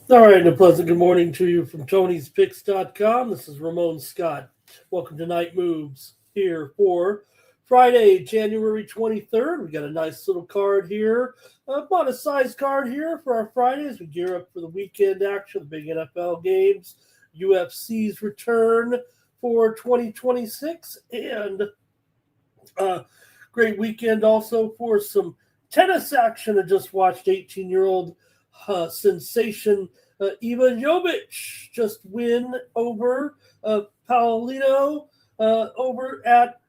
All right, and a pleasant good morning to you from Tony'sPicks.com. This is Ramon Scott. Welcome to Night Moves here for Friday, January 23rd. We got a nice little card here, about a size card here for our Fridays. We gear up for the weekend action, the big NFL games, UFC's return for 2026, and great weekend also for some tennis action. I just watched 18-year-old sensation Iva Jovic just win over Paulino over at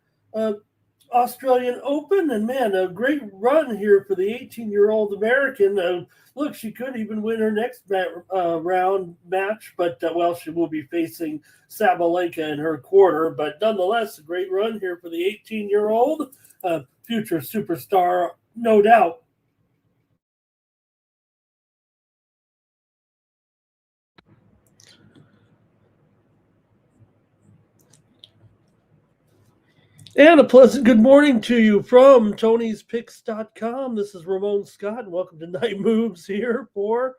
Australian Open. And, man, a great run here for the 18-year-old American. Look, she could even win her next round match, but, she will be facing Sabalenka in her quarter. But nonetheless, a great run here for the 18-year-old future superstar, no doubt. And a pleasant good morning to you from Tony'sPicks.com. This is Ramon Scott, and welcome to Night Moves here for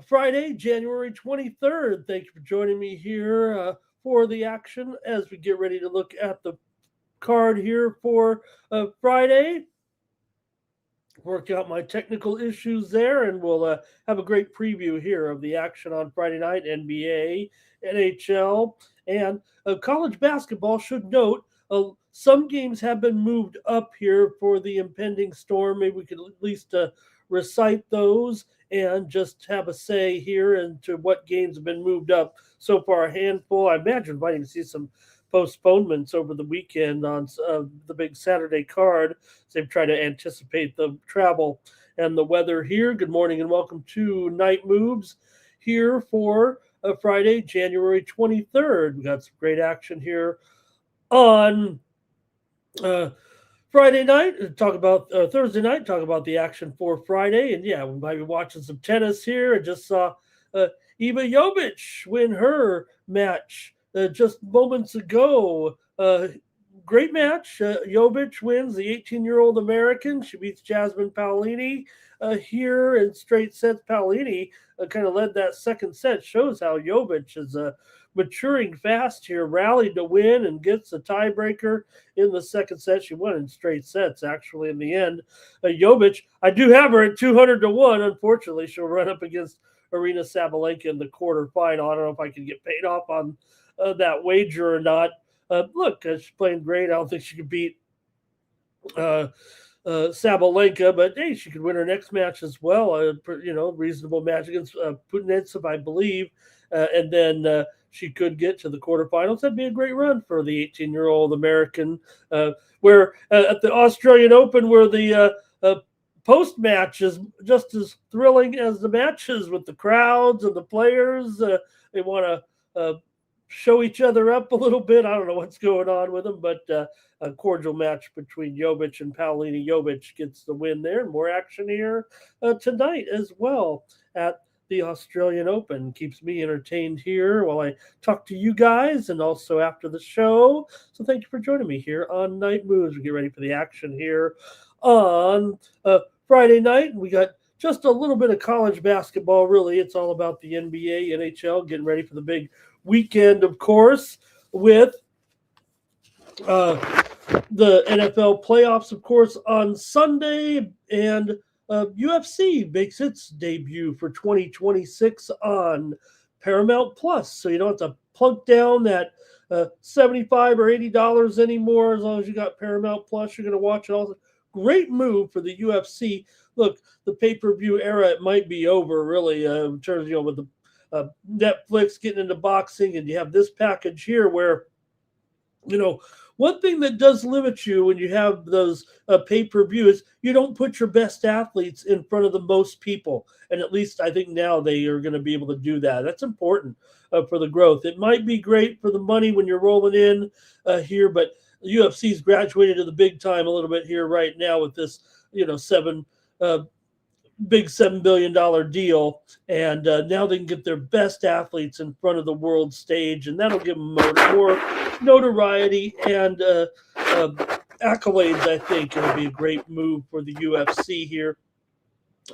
Friday, January 23rd. Thank you for joining me here for the action as we get ready to look at the card here for Friday. Work out my technical issues there, and we'll have a great preview here of the action on Friday night, NBA, NHL, and college basketball. Should note, some games have been moved up here for the impending storm. Maybe we could at least recite those and just have a say here into what games have been moved up so far. A handful. I imagine we might even see some postponements over the weekend on the big Saturday card. So they've tried to anticipate the travel and the weather here. Good morning and welcome to Night Moves here for Friday, January 23rd. We got some great action here on Friday night. Talk about Thursday night. Talk about the action for Friday. And yeah, we might be watching some tennis here. I just saw Iva Jovic win her match just moments ago. Great match. Jovic wins, the 18-year-old American. She beats Jasmine Paolini here in straight sets. Paolini kind of led that second set. Shows how Jovic is maturing fast here. Rallied to win and gets a tiebreaker in the second set. She won in straight sets, actually, in the end. Jovic, I do have her at 200-1. Unfortunately, she'll run up against Arina Sabalenka in the quarterfinal. I don't know if I can get paid off on that wager or not. Look, she's playing great. I don't think she could beat Sabalenka, but hey, she could win her next match as well. Reasonable match against Putinetsov, I believe, and then she could get to the quarterfinals. That'd be a great run for the 18-year-old American. Where at the Australian Open, where the post match is just as thrilling as the matches with the crowds and the players. They want to show each other up a little bit. I don't know what's going on with them, but a cordial match between Jovic and Paolini. Jovic gets the win there. More action here tonight as well at the Australian Open. Keeps me entertained here while I talk to you guys and also after the show. So thank you for joining me here on Night Moves. We get ready for the action here on Friday night. We got just a little bit of college basketball, really. It's all about the NBA, NHL, getting ready for the big weekend, of course, with the NFL playoffs, of course, on Sunday, and UFC makes its debut for 2026 on Paramount Plus, so you don't have to plunk down that $75 or $80 anymore. As long as you got Paramount Plus, you're going to watch it all. Great move for the UFC. Look, the pay-per-view era, it might be over, really, in terms, with the Netflix getting into boxing, and you have this package here where, one thing that does limit you when you have those pay-per-view is you don't put your best athletes in front of the most people. And at least I think now they are going to be able to do that. That's important for the growth. It might be great for the money when you're rolling in here, but the UFC's graduated to the big time a little bit here right now with this, big $7 billion deal, and now they can get their best athletes in front of the world stage, and that'll give them more notoriety and accolades. I think it'll be a great move for the UFC here.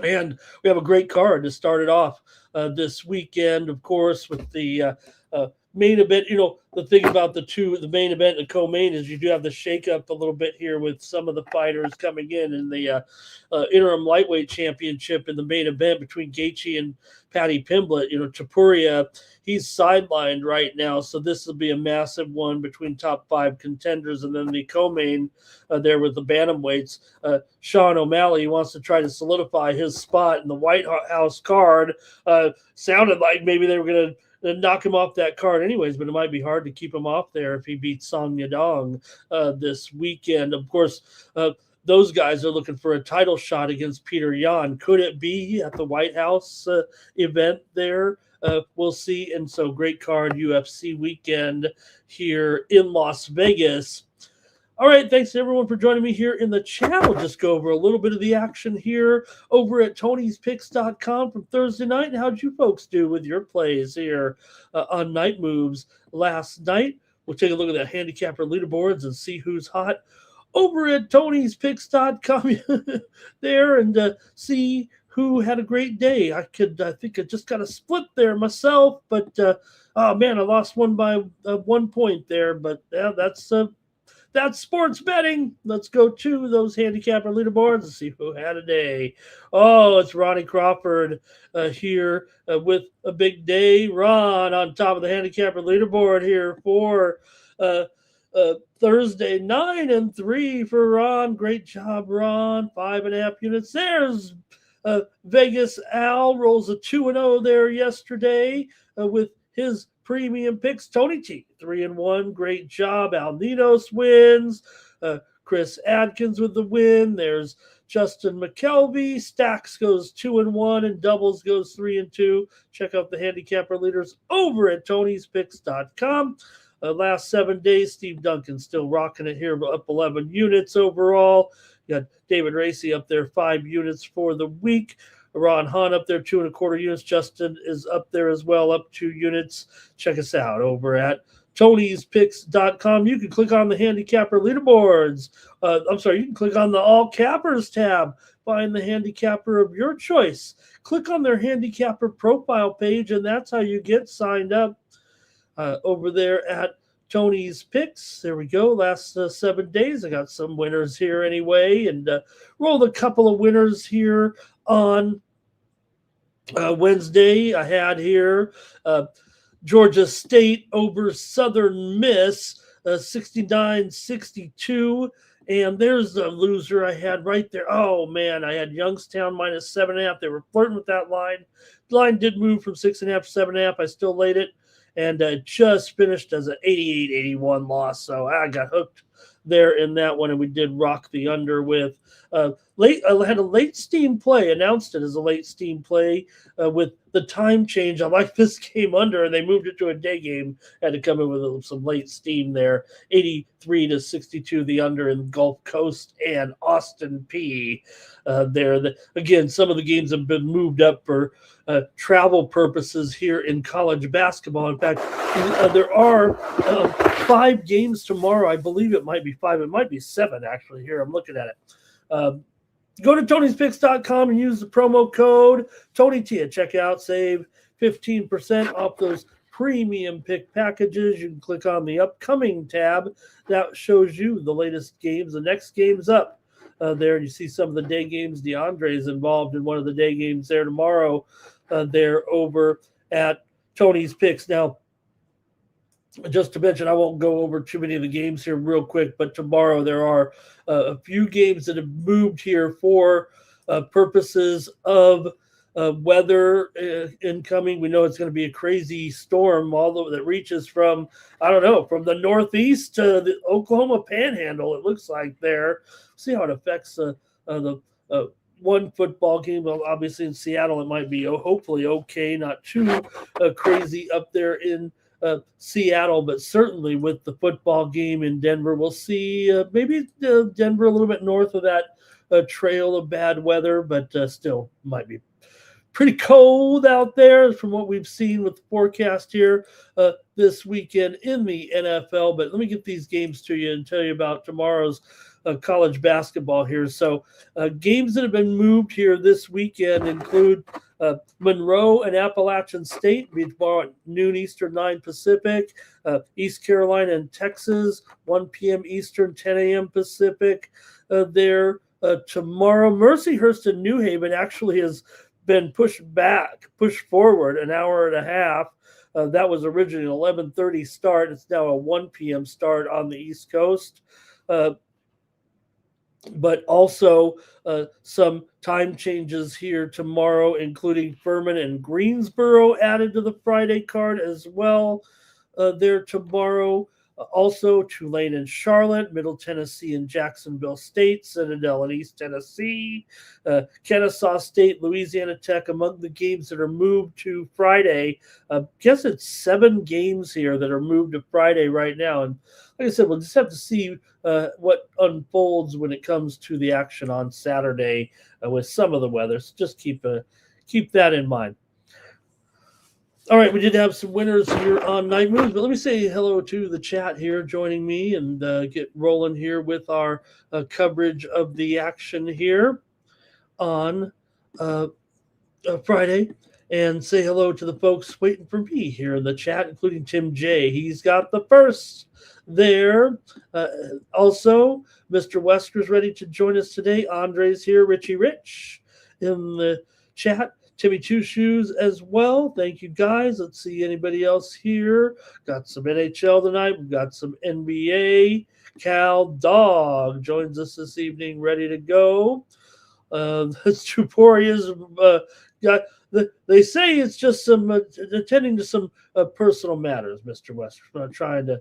And we have a great card to start it off this weekend, of course, with the main event. The thing about the main event and co-main is you do have the shakeup a little bit here with some of the fighters coming in the interim lightweight championship in the main event between Gaethje and Paddy Pimblett. Topuria, he's sidelined right now, so this will be a massive one between top 5 contenders. And then the co-main there with the bantamweights, Sean O'Malley wants to try to solidify his spot in the White House card. Sounded like maybe they were going to knock him off that card anyways, but it might be hard to keep him off there if he beats Song Yadong this weekend. Of course, those guys are looking for a title shot against Peter Yan. Could it be at the White House event there? We'll see. And so great card UFC weekend here in Las Vegas. All right, thanks to everyone for joining me here in the chat. We'll just go over a little bit of the action here over at Tony'sPicks.com from Thursday night. And how'd you folks do with your plays here on Night Moves last night? We'll take a look at the handicapper leaderboards and see who's hot over at Tony'sPicks.com there and see who had a great day. I think I just got a split there myself, but oh man, I lost one by 1 point there. But yeah, that's sports betting. Let's go to those handicapper leaderboards and see who had a day. Oh, it's Ronnie Crawford here with a big day. Ron on top of the handicapper leaderboard here for Thursday. 9-3 for Ron. Great job, Ron. 5.5 units. There's Vegas Al rolls a 2-0 there yesterday with his premium picks. Tony T, 3-1. Great job. Alninos wins. Chris Adkins with the win. There's Justin McKelvey. Stacks goes 2-1 and doubles goes 3-2. Check out the handicapper leaders over at Tony'sPicks.com. Last 7 days, Steve Duncan still rocking it here, up 11 units overall. You got David Racy up there, 5 units for the week. Ron Hahn up there, 2.25 units. Justin is up there as well, up 2 units. Check us out over at Tony'sPicks.com. You can click on the handicapper leaderboards. You can click on the All Cappers tab. Find the handicapper of your choice. Click on their handicapper profile page, and that's how you get signed up over there at Tony's Picks. There we go. Last 7 days, I got some winners here anyway, and rolled a couple of winners here on Wednesday. I had here Georgia State over Southern Miss, 69-62. And there's the loser I had right there. Oh, man, I had Youngstown minus 7.5. They were flirting with that line. The line did move from 6.5 to 7.5. I still laid it. And just finished as an 88-81 loss. So I got hooked there in that one, and we did rock the under with I had a late steam play, announced it as a late steam play with the time change. I like this game under, and they moved it to a day game. Had to come in with some late steam there. 83-62 the under in Gulf Coast and Austin P there. Again, some of the games have been moved up for travel purposes here in college basketball. In fact, there are 5 games tomorrow. I believe it might be 5. It might be 7, actually. Here, I'm looking at it. Go to Tony'sPicks.com and use the promo code TonyT at checkout. Save 15% off those premium pick packages. You can click on the upcoming tab. That shows you the latest games. The next game's up there. You see some of the day games. DeAndre's involved in one of the day games there tomorrow. There over at Tony's Picks. Now, just to mention, I won't go over too many of the games here real quick, but tomorrow there are a few games that have moved here for purposes of weather incoming. We know it's going to be a crazy storm, although that reaches from, I don't know, from the northeast to the Oklahoma Panhandle, it looks like there. See how it affects the one football game. Well, obviously in Seattle, it might be hopefully okay, not too crazy up there in Seattle, but certainly with the football game in Denver, we'll see maybe Denver a little bit north of that trail of bad weather, but still might be pretty cold out there from what we've seen with the forecast here this weekend in the NFL. But let me get these games to you and tell you about tomorrow's college basketball here. So games that have been moved here this weekend include Monroe and Appalachian State be tomorrow at noon Eastern, 9 Pacific. East Carolina and Texas, 1 p.m. Eastern, 10 a.m. Pacific. There tomorrow, Mercyhurst and New Haven actually has been pushed forward an hour and a half. That was originally an 11:30 start. It's now a 1 p.m. start on the East Coast. But also some time changes here tomorrow, including Furman and Greensboro added to the Friday card as well there tomorrow. Also, Tulane and Charlotte, Middle Tennessee and Jacksonville State, Citadel and East Tennessee, Kennesaw State, Louisiana Tech, among the games that are moved to Friday. I guess it's 7 games here that are moved to Friday right now. And like I said, we'll just have to see what unfolds when it comes to the action on Saturday with some of the weather. So just keep that in mind. All right, we did have some winners here on Night Moves, but let me say hello to the chat here joining me and get rolling here with our coverage of the action here on Friday. And say hello to the folks waiting for me here in the chat, including Tim J. He's got the first there. Also, Mr. Wesker's ready to join us today. Andre's here. Richie Rich in the chat. Timmy Two Shoes as well. Thank you, guys. Let's see anybody else here. Got some NHL tonight. We've got some NBA. Cal Dog joins us this evening, ready to go. Struporia's got. They say it's just some attending to some personal matters, Mr. West. I'm not trying to.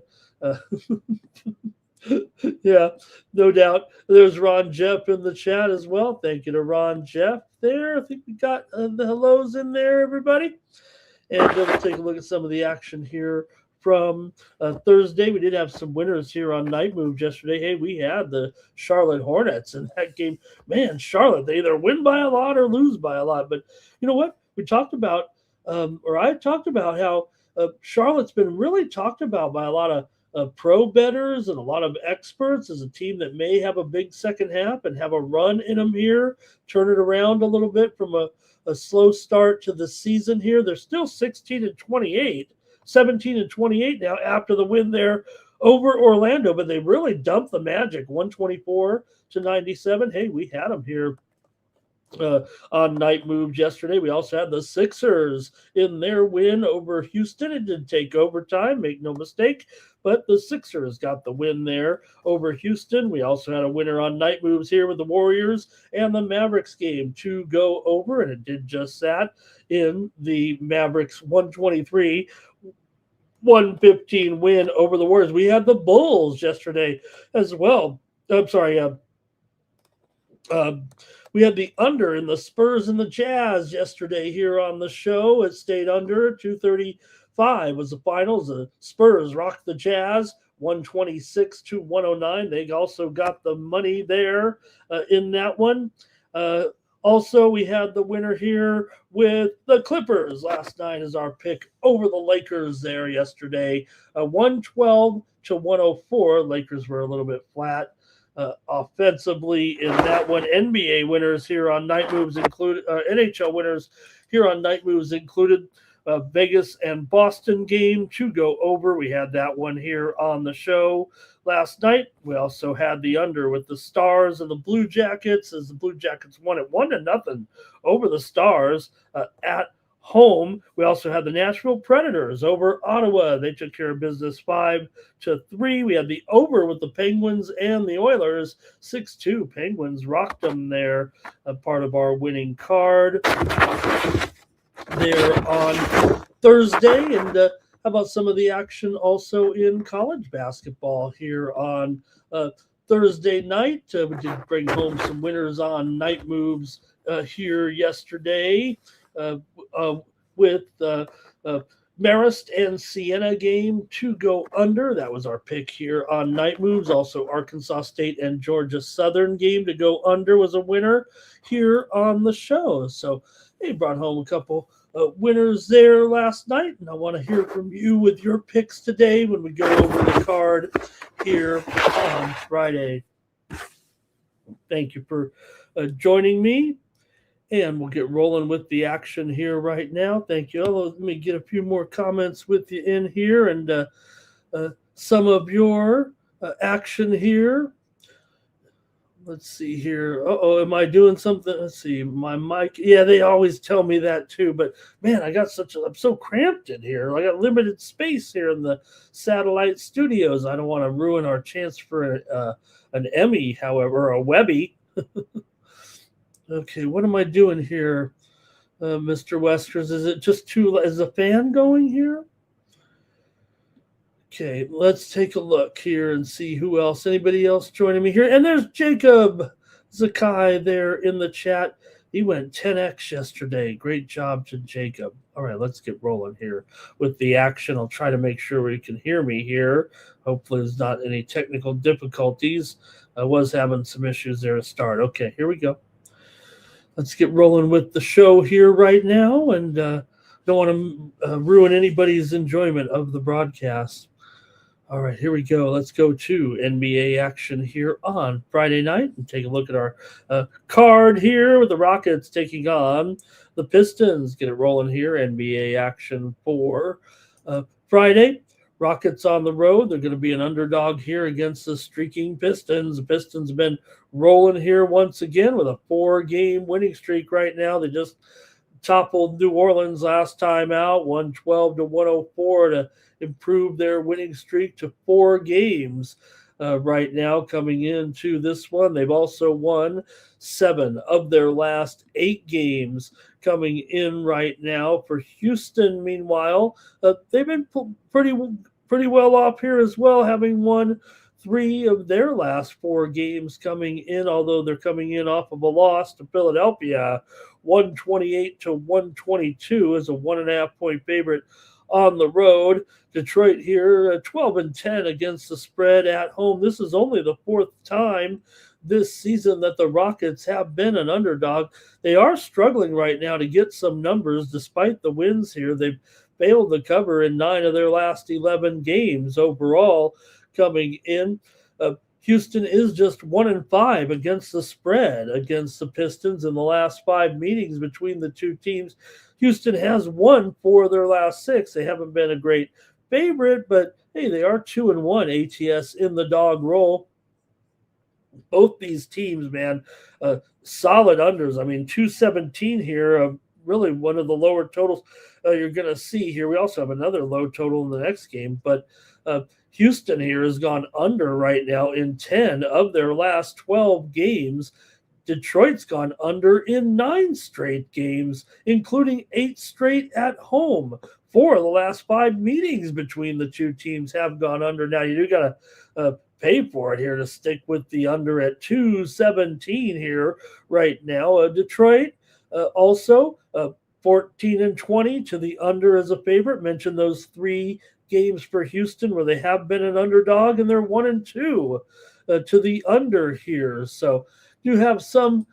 Yeah, no doubt. There's Ron Jeff in the chat as well. Thank you to Ron Jeff there. I think we got the hellos in there, everybody. And we'll take a look at some of the action here from Thursday. We did have some winners here on Night Moves yesterday. Hey, we had the Charlotte Hornets in that game. Man, Charlotte, they either win by a lot or lose by a lot. But you know what? We talked about, or I talked about how Charlotte's been really talked about by a lot of pro bettors and a lot of experts as a team that may have a big second half and have a run in them here, turn it around a little bit from a slow start to the season here. They're still 17-28 now after the win there over Orlando, but they really dumped the Magic 124-97. Hey, we had them here on Night Moves yesterday. We also had the Sixers in their win over Houston. It didn't take overtime, make no mistake, but the Sixers got the win there over Houston. We also had a winner on Night Moves here with the Warriors and the Mavericks game to go over, and it did just that in the Mavericks 123-115 win over the Warriors. We had the Bulls yesterday as well. I'm sorry, we had the under in the Spurs and the Jazz yesterday here on the show. It stayed under. 235 was the finals. The Spurs rocked the Jazz 126-109. They also got the money there in that one. Also, we had the winner here with the Clippers last night as our pick over the Lakers there yesterday. 112-104. Lakers were a little bit flat offensively in that one. NBA winners here on Night Moves included, NHL winners here on Night Moves included Vegas and Boston game to go over. We had that one here on the show last night. We also had the under with the Stars and the Blue Jackets, as the Blue Jackets won it 1-0 over the Stars at home. We also had the Nashville Predators over Ottawa. They took care of business 5-3. We had the over with the Penguins and the Oilers 6-2. Penguins rocked them there, a part of our winning card there on Thursday. And how about some of the action also in college basketball here on Thursday night? We did bring home some winners on night moves here yesterday. With Marist and Siena game to go under. That was our pick here on night moves. Also, Arkansas State and Georgia Southern game to go under was a winner here on the show. So they brought home a couple winners there last night, and I want to hear from you with your picks today when we go over the card here on Friday. Thank you for joining me. And we'll get rolling with the action here right now. Thank you. Let me get a few more comments with you in here and some of your action here. Let's see here. Am I doing something? Let's see. My mic. Yeah, they always tell me that too. But man, I'm so cramped in here. I got limited space here in the satellite studios. I don't want to ruin our chance for an Emmy, however, or a Webby. Okay, what am I doing here, Mr. Westers? Is it just is the fan going here? Okay, let's take a look here and see who else. Anybody else joining me here? And there's Jacob Zakai there in the chat. He went 10x yesterday. Great job to Jacob. All right, let's get rolling here with the action. I'll try to make sure you can hear me here. Hopefully there's not any technical difficulties. I was having some issues there to start. Okay, here we go. Let's get rolling with the show here right now, and don't want to ruin anybody's enjoyment of the broadcast. All right, here we go. Let's go to NBA action here on Friday night and take a look at our card here with the Rockets taking on the Pistons. Get it rolling here. NBA action for Friday. Rockets on the road. They're going to be an underdog here against the streaking Pistons. The Pistons have been rolling here once again with a 4-game winning streak right now. They just toppled New Orleans last time out, 112-104 to improve their winning streak to 4 games right now coming into this one. They've also won 7 of their last 8 games coming in right now. For Houston, meanwhile, they've been pretty well off here as well, having won 3 of their last 4 games coming in, although they're coming in off of a loss to Philadelphia, 128-122 as a 1.5-point favorite on the road. Detroit here, 12-10 against the spread at home. This is only the 4th time this season that the Rockets have been an underdog. They are struggling right now to get some numbers despite the wins here. They've failed to cover in 9 of their last 11 games overall coming in. Houston is just 1-5 against the spread against the Pistons in the last 5 meetings between the two teams. Houston has won 4 of their last 6. They haven't been a great favorite, but hey, they are 2-1 ATS in the dog roll. Both these teams, man, solid unders. I mean, 217 here, really one of the lower totals you're going to see here. We also have another low total in the next game, but Houston here has gone under right now in 10 of their last 12 games. Detroit's gone under in 9 straight games, including 8 straight at home. 4 of the last 5 meetings between the two teams have gone under. Now, you do got to pay for it here to stick with the under at 217 here right now. Detroit also 14-20 to the under as a favorite. Mentioned those 3 games for Houston where they have been an underdog, and they're 1-2 to the under here. So do have some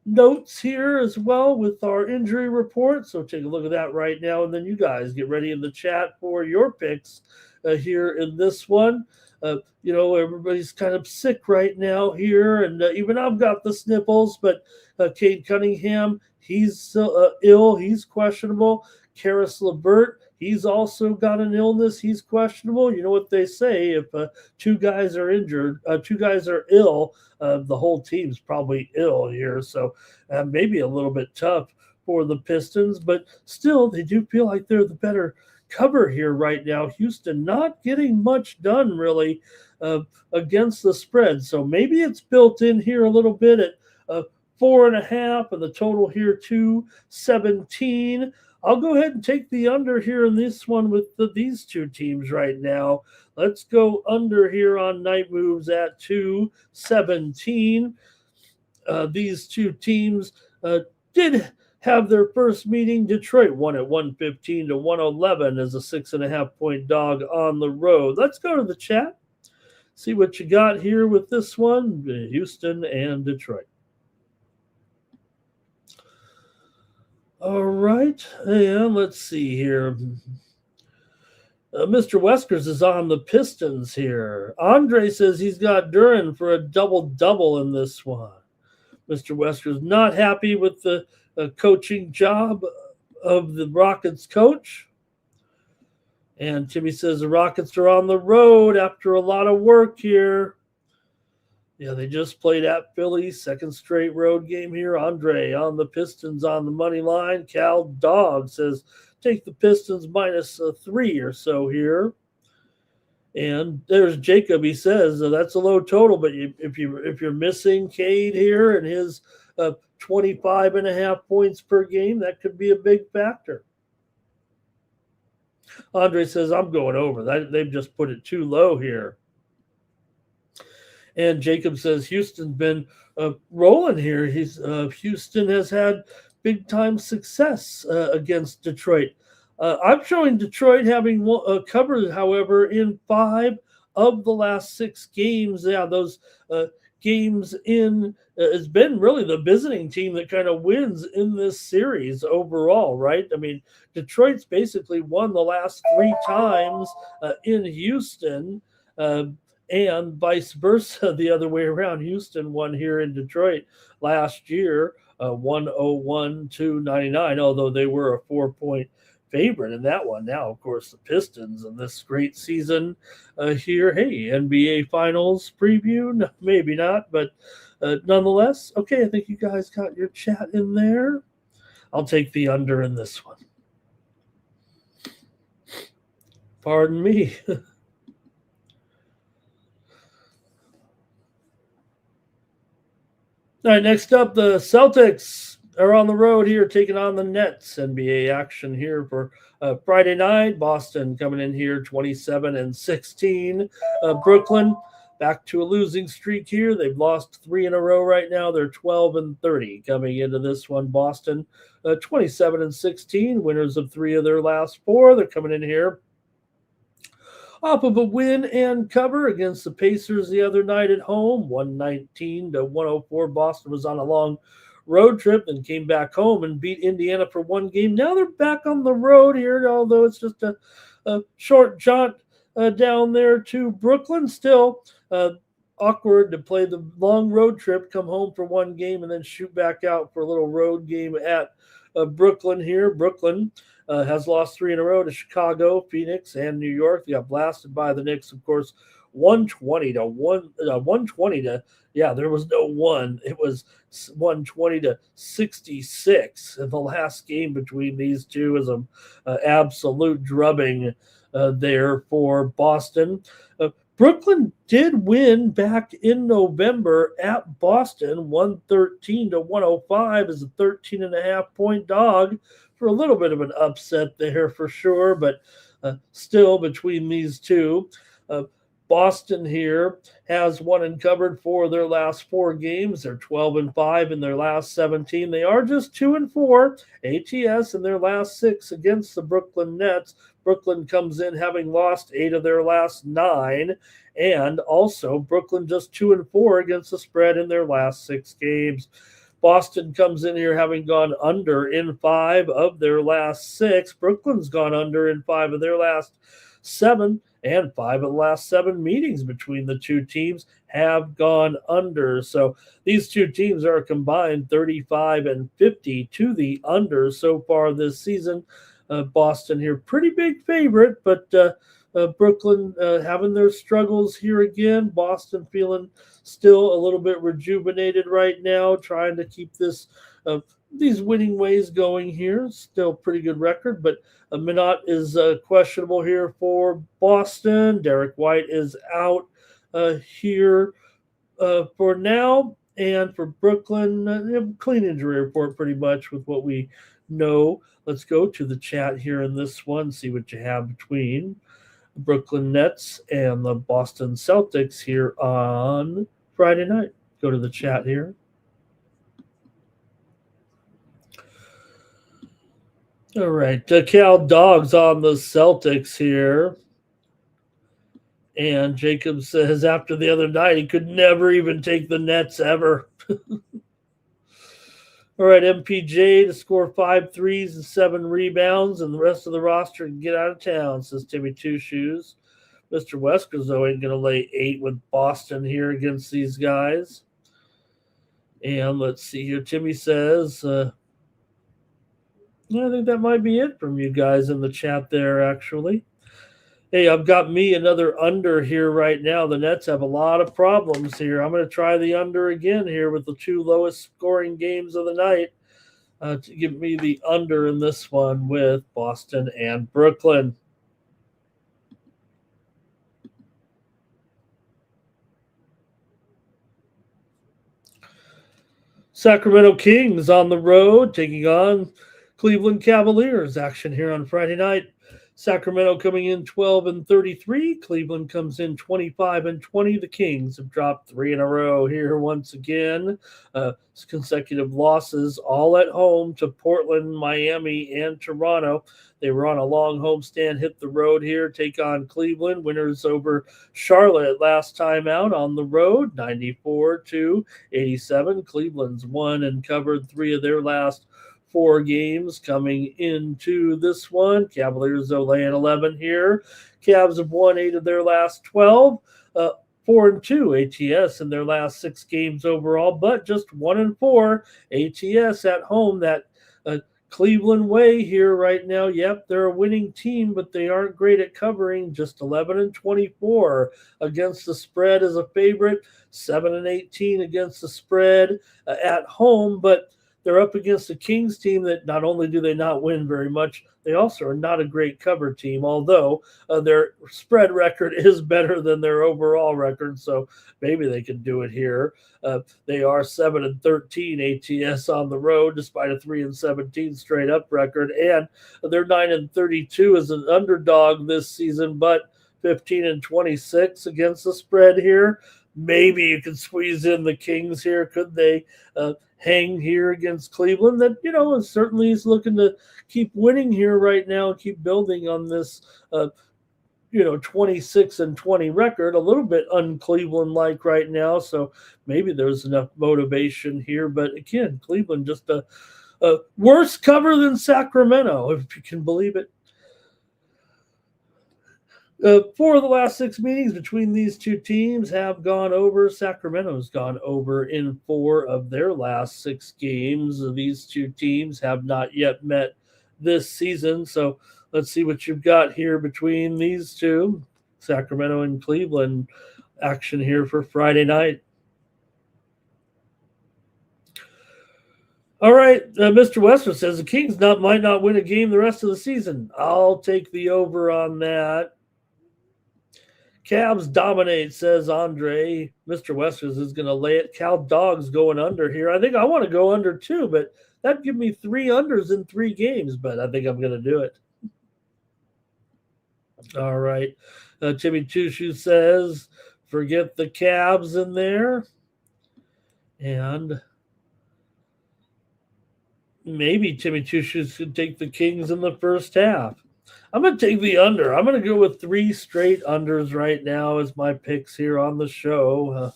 notes here as well with our injury report. So take a look at that right now, and then you guys get ready in the chat for your picks here in this one. Everybody's kind of sick right now here, and even I've got the sniffles, but Cade Cunningham, he's ill. He's questionable. Karis LeVert, he's also got an illness. He's questionable. You know what they say: if two guys are injured, two guys are ill, the whole team's probably ill here. So maybe a little bit tough for the Pistons, but still, they do feel like they're the better cover here right now. Houston not getting much done really against the spread. So maybe it's built in here a little bit at 4.5, and the total here 217. I'll go ahead and take the under here in this one with these two teams right now. Let's go under here on night moves at 217. These two teams did have their first meeting. Detroit won at 115 to 111 as a 6.5-point dog on the road. Let's go to the chat. See what you got here with this one, Houston and Detroit. All right, and let's see here. Mr. Weskers is on the Pistons here. Andre says he's got Duran for a double-double in this one. Mr. Weskers not happy with the coaching job of the Rockets coach. And Timmy says the Rockets are on the road after a lot of work here. Yeah, they just played at Philly, second straight road game here. Andre on the Pistons on the money line. Cal Dog says take the Pistons minus 3 or so here. And there's Jacob. He says that's a low total, but if you're missing Cade here and his 25.5 points per game, that could be a big factor. Andre says I'm going over. They've just put it too low here. And Jacob says Houston's been rolling here. Houston has had big-time success against Detroit. I'm showing Detroit having covered, however, in 5 of the last 6 games. Yeah, those games in it's been really the visiting team that kind of wins in this series overall, right? I mean, Detroit's basically won the last 3 times in Houston. And vice versa, the other way around. Houston won here in Detroit last year, 101-99, although they were a 4-point favorite in that one. Now, of course, the Pistons in this great season here. Hey, NBA Finals preview? No, maybe not, but nonetheless. Okay, I think you guys got your chat in there. I'll take the under in this one. Pardon me. All right, next up, the Celtics are on the road here taking on the Nets. NBA action here for Friday night. Boston coming in here 27-16. Brooklyn back to a losing streak here. They've lost 3 in a row right now. They're 12-30 coming into this one. Boston 27-16, winners of 3 of their last 4. They're coming in here off of a win and cover against the Pacers the other night at home, 119-104. Boston was on a long road trip and came back home and beat Indiana for 1 game. Now they're back on the road here, although it's just a short jaunt down there to Brooklyn. Still awkward to play the long road trip, come home for 1 game, and then shoot back out for a little road game at Brooklyn here. Brooklyn has lost 3 in a row to Chicago, Phoenix, and New York. They got blasted by the Knicks, of course, 120 to yeah, there was no 1. It was 120-66 in the last game between these two. Is an absolute drubbing there for Boston. Brooklyn did win back in November at Boston, 113-105 as a 13.5-point dog, for a little bit of an upset there for sure, but still between these two. Boston here has won and covered 4 of their last 4 games. They're 12-5 in their last 17. They are just 2-4 ATS in their last 6 against the Brooklyn Nets. Brooklyn comes in having lost 8 of their last 9, and also Brooklyn just 2-4 against the spread in their last 6 games. Boston comes in here having gone under in 5 of their last 6. Brooklyn's gone under in 5 of their last 7, and 5 of the last 7 meetings between the two teams have gone under. So these two teams are combined 35 and 50 to the under so far this season. Boston here, pretty big favorite, but Brooklyn having their struggles here again. Boston feeling still a little bit rejuvenated right now, trying to keep these winning ways going here. Still pretty good record, but Minot is questionable here for Boston. Derek White is out here for now. And for Brooklyn, clean injury report pretty much with what we know. Let's go to the chat here in this one, see what you have between the Brooklyn Nets and the Boston Celtics here on Friday night. Go to the chat here. All right, Cal Dogs on the Celtics here. And Jacob says after the other night, he could never even take the Nets ever. All right, MPJ to score 5 threes and 7 rebounds, and the rest of the roster can get out of town, says Timmy Two Shoes. Mr. Weskers, though, ain't going to lay 8 with Boston here against these guys. And let's see here. Timmy says, I think that might be it from you guys in the chat there, actually. Hey, I've got me another under here right now. The Nets have a lot of problems here. I'm going to try the under again here with the 2 lowest scoring games of the night to give me the under in this one with Boston and Brooklyn. Sacramento Kings on the road taking on Cleveland Cavaliers. Action here on Friday night. Sacramento coming in 12 and 33. Cleveland comes in 25 and 20. The Kings have dropped 3 in a row here once again. Consecutive losses all at home to Portland, Miami, and Toronto. They were on a long homestand, hit the road here, take on Cleveland. Winners over Charlotte last time out on the road, 94-87. Cleveland's won and covered 3 of their last 4 games coming into this one. Cavaliers, though, laying 11 here. Cavs have won 8 of their last 12. 4-2 ATS in their last 6 games overall, but just 1-4 ATS at home. That Cleveland way here right now. Yep, they're a winning team, but they aren't great at covering. Just 11-24 against the spread as a favorite. 7-18 against the spread at home, but they're up against a Kings team that not only do they not win very much, they also are not a great cover team, although their spread record is better than their overall record, so maybe they can do it here. They are 7-13 ATS on the road, despite a 3-17 straight up record, and they're 9-32 as an underdog this season, but 15-26 against the spread here. Maybe you can squeeze in the Kings here. Could they hang here against Cleveland? That, certainly is looking to keep winning here right now, keep building on this, 26-20 record, a little bit un-Cleveland-like right now. So maybe there's enough motivation here. But again, Cleveland just a worse cover than Sacramento, if you can believe it. 4 of the last 6 meetings between these two teams have gone over. Sacramento's gone over in 4 of their last 6 games. These two teams have not yet met this season. So let's see what you've got here between these two. Sacramento and Cleveland action here for Friday night. All right, Mr. Wester says the Kings might not win a game the rest of the season. I'll take the over on that. Cavs dominate, says Andre. Mr. Westers is going to lay it. Cal Dogs going under here. I think I want to go under too, but that'd give me 3 unders in 3 games, but I think I'm going to do it. All right. Timmy Two Shoes says, forget the Cavs in there. And maybe Timmy Two Shoes could take the Kings in the first half. I'm going to take the under. I'm going to go with 3 straight unders right now as my picks here on the show.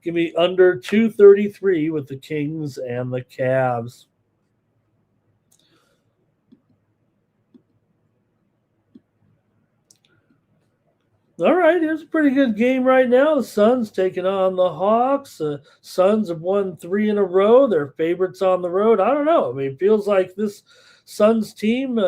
Give me under 233 with the Kings and the Cavs. All right, here's a pretty good game right now. The Suns taking on the Hawks. Suns have won three in a row. They're favorites on the road. I don't know. I mean, it feels like this Suns team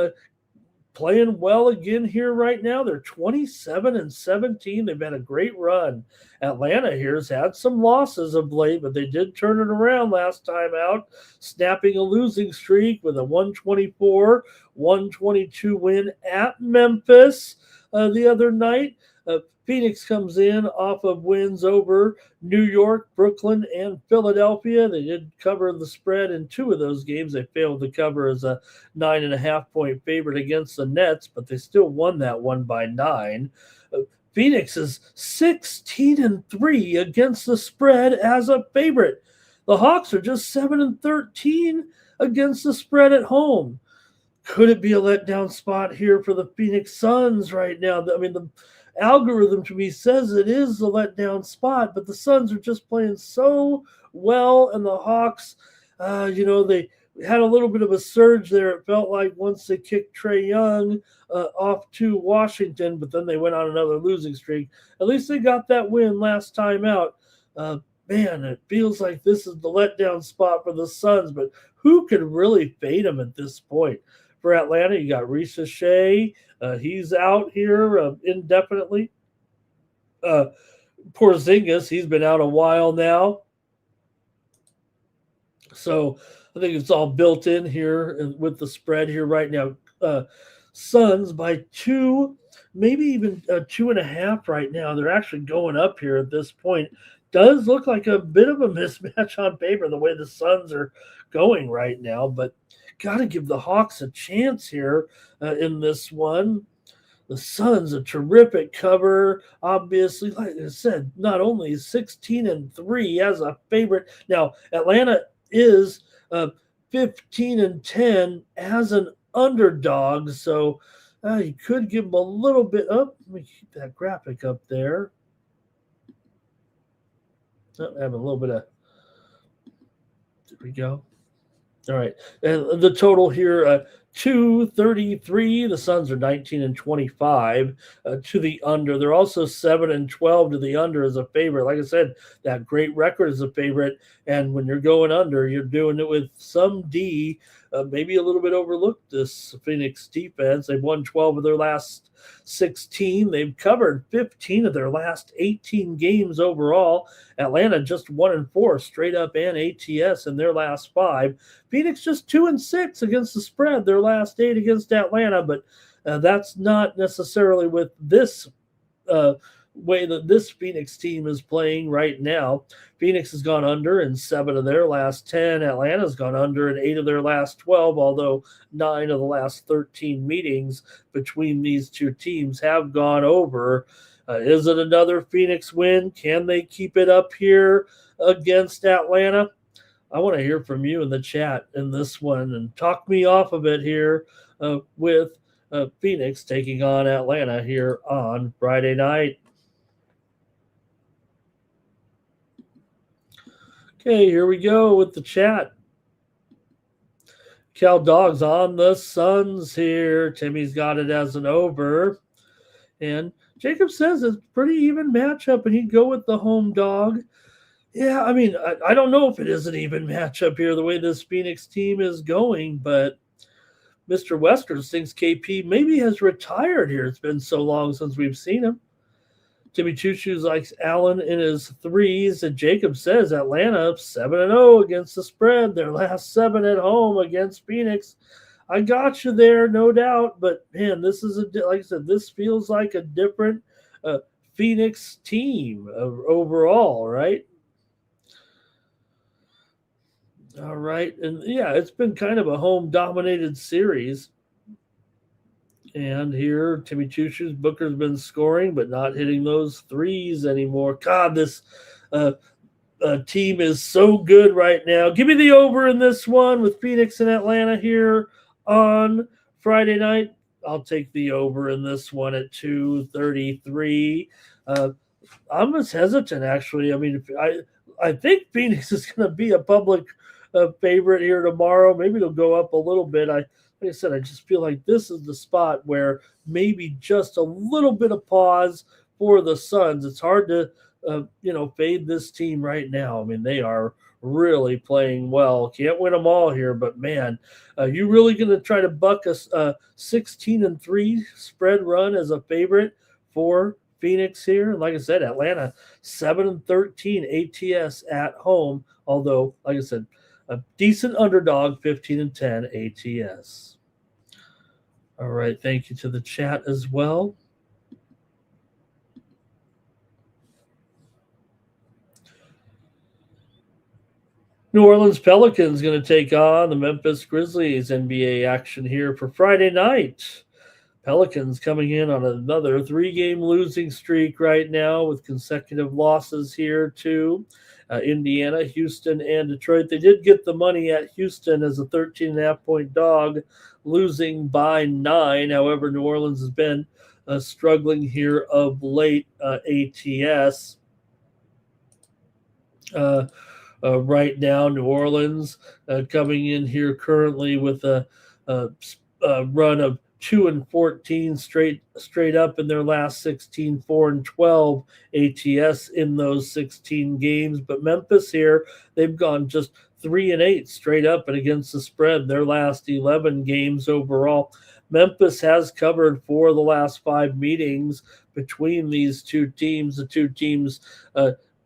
playing well again here right now. They're 27 and 17. They've had a great run. Atlanta here's had some losses of late, but they did turn it around last time out, snapping a losing streak with a 124-122 win at Memphis the other night. Phoenix comes in off of wins over New York, Brooklyn, and Philadelphia. They did cover the spread in two of those games. They failed to cover as a 9.5 point favorite against the Nets, but they still won that one by 9. Phoenix is 16-3 against the spread as a favorite. The Hawks are just 7-13 against the spread at home. Could it be a letdown spot here for the Phoenix Suns right now? I mean, the algorithm to me says it is a letdown spot, but the Suns are just playing so well, and the Hawks, they had a little bit of a surge there. It felt like once they kicked Trae Young off to Washington, but then they went on another losing streak. At least they got that win last time out. Man, it feels like this is the letdown spot for the Suns, but who could really fade them at this point? For Atlanta, you got Risa Shea. He's out here indefinitely. Porzingis, he's been out a while now. So I think it's all built in here with the spread here right now. Suns by 2, maybe even 2.5 right now. They're actually going up here at this point. Does look like a bit of a mismatch on paper the way the Suns are going right now, but got to give the Hawks a chance here in this one. The Suns, a terrific cover. Obviously, like I said, not only 16-3 as a favorite. Now, Atlanta is 15-10 as an underdog, so you could give them a little bit up. Let me keep that graphic up there. Oh, I have a little bit of. There we go. All right. And the total here, 233. The Suns are 19-25 to the under. They're also 7-12 to the under as a favorite. Like I said, that great record is a favorite. And when you're going under, you're doing it with some D. Maybe a little bit overlooked this Phoenix defense. They've won 12 of their last 16. They've covered 15 of their last 18 games overall. Atlanta just 1-4 straight up and ATS in their last 5. Phoenix just 2-6 against the spread, their last 8 against Atlanta, but that's not necessarily with this way that this Phoenix team is playing right now. Phoenix has gone under in 7 of their last 10. Atlanta's gone under in 8 of their last 12, although 9 of the last 13 meetings between these two teams have gone over. Is it another Phoenix win? Can they keep it up here against Atlanta? I want to hear from you in the chat in this one and talk me off of it here with Phoenix taking on Atlanta here on Friday night. Okay, here we go with the chat. Cal Dogs on the Suns here. Timmy's got it as an over. And Jacob says it's a pretty even matchup, and he'd go with the home dog. Yeah, I mean, I don't know if it is an even matchup here, the way this Phoenix team is going, but Mr. Westerns thinks KP maybe has retired here. It's been so long since we've seen him. Timmy Choo Choo's likes Allen in his threes, and Jacob says Atlanta 7-0 against the spread. Their last 7 at home against Phoenix. I got you there, no doubt, but man, this is like I said, this feels like a different Phoenix team overall, right? All right, and yeah, it's been kind of a home-dominated series. And here, Timmy Choo Choo's Booker's been scoring, but not hitting those threes anymore. God, this team is so good right now. Give me the over in this one with Phoenix and Atlanta here on Friday night. I'll take the over in this one at 233. I'm just hesitant, actually. I mean, I think Phoenix is going to be a public favorite here tomorrow. Maybe it'll go up a little bit. Like I said, I just feel like this is the spot where maybe just a little bit of pause for the Suns. It's hard to fade this team right now. I mean, they are really playing well. Can't win them all here, but man, you really going to try to buck a 16-3 spread run as a favorite for Phoenix here? Like I said, Atlanta 7-13 ATS at home. Although, like I said, a decent underdog, 15-10 ATS. All right, thank you to the chat as well. New Orleans Pelicans going to take on the Memphis Grizzlies. NBA action here for Friday night. Pelicans coming in on another 3-game losing streak right now with consecutive losses here to Indiana, Houston, and Detroit. They did get the money at Houston as a 13.5-point dog, losing by 9. However, New Orleans has been struggling here of late. ATS. Right now, New Orleans coming in here currently with a run of 2-14 straight up in their last 16, 4-12 ATS in those 16 games. But Memphis here, they've gone just 3-8 straight up and against the spread their last 11 games overall. Memphis has covered 4 of the last 5 meetings between these two teams. The two teams